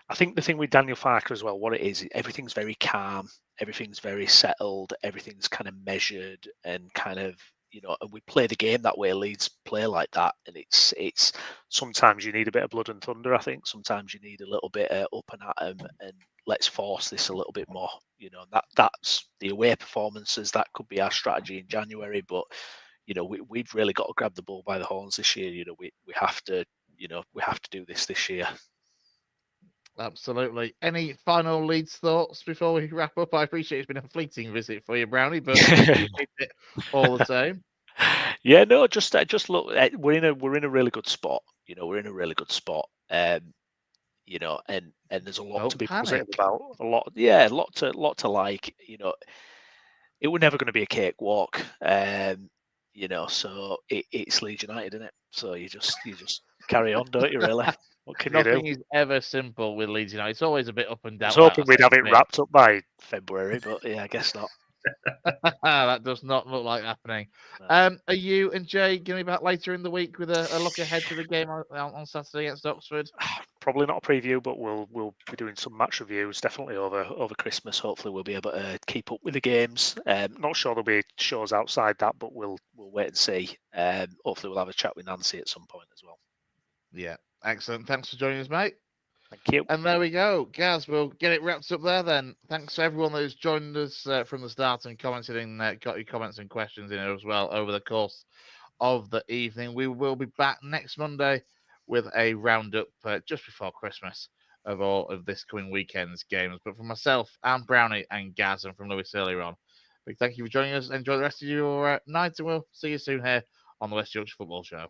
I think the thing with Daniel Farke as well, what it is, everything's very calm, everything's very settled, everything's kind of measured and kind of and we play the game that way. Leeds play like that, and it's sometimes you need a bit of blood and thunder. I think sometimes you need a little bit up and at 'em, and let's force this a little bit more. That's the away performances. That could be our strategy in January, but we've really got to grab the bull by the horns this year. We have to do this year. Absolutely. Any final Leeds thoughts before we wrap up? I appreciate it's been a fleeting visit for you, Brownie, but all the same. Yeah, no, just look. We're in a really good spot. We're in a really good spot. And there's a lot to be positive about. A lot to like. It was never going to be a cakewalk. So it's Leeds United, isn't it? So you just carry on, don't you? Really. What can you do? Nothing is ever simple with Leeds United. It's always a bit up and down. I was hoping we'd have it wrapped up by February, but yeah, I guess not. That does not look like happening. No. Are you and Jay going to be back later in the week with a look ahead to the game on Saturday against Oxford? Probably not a preview, but we'll be doing some match reviews definitely over Christmas. Hopefully, we'll be able to keep up with the games. Not sure there'll be shows outside that, but we'll wait and see. Hopefully, we'll have a chat with Nancy at some point as well. Yeah, excellent. Thanks for joining us, mate. Thank you. And there we go. Gaz, we'll get it wrapped up there then. Thanks to everyone who's joined us from the start and commented and got your comments and questions in as well over the course of the evening. We will be back next Monday with a roundup just before Christmas of all of this coming weekend's games. But for myself and Brownie and Gaz and from Lewis earlier on, big thank you for joining us. Enjoy the rest of your night, and we'll see you soon here on the West Yorkshire Football Show.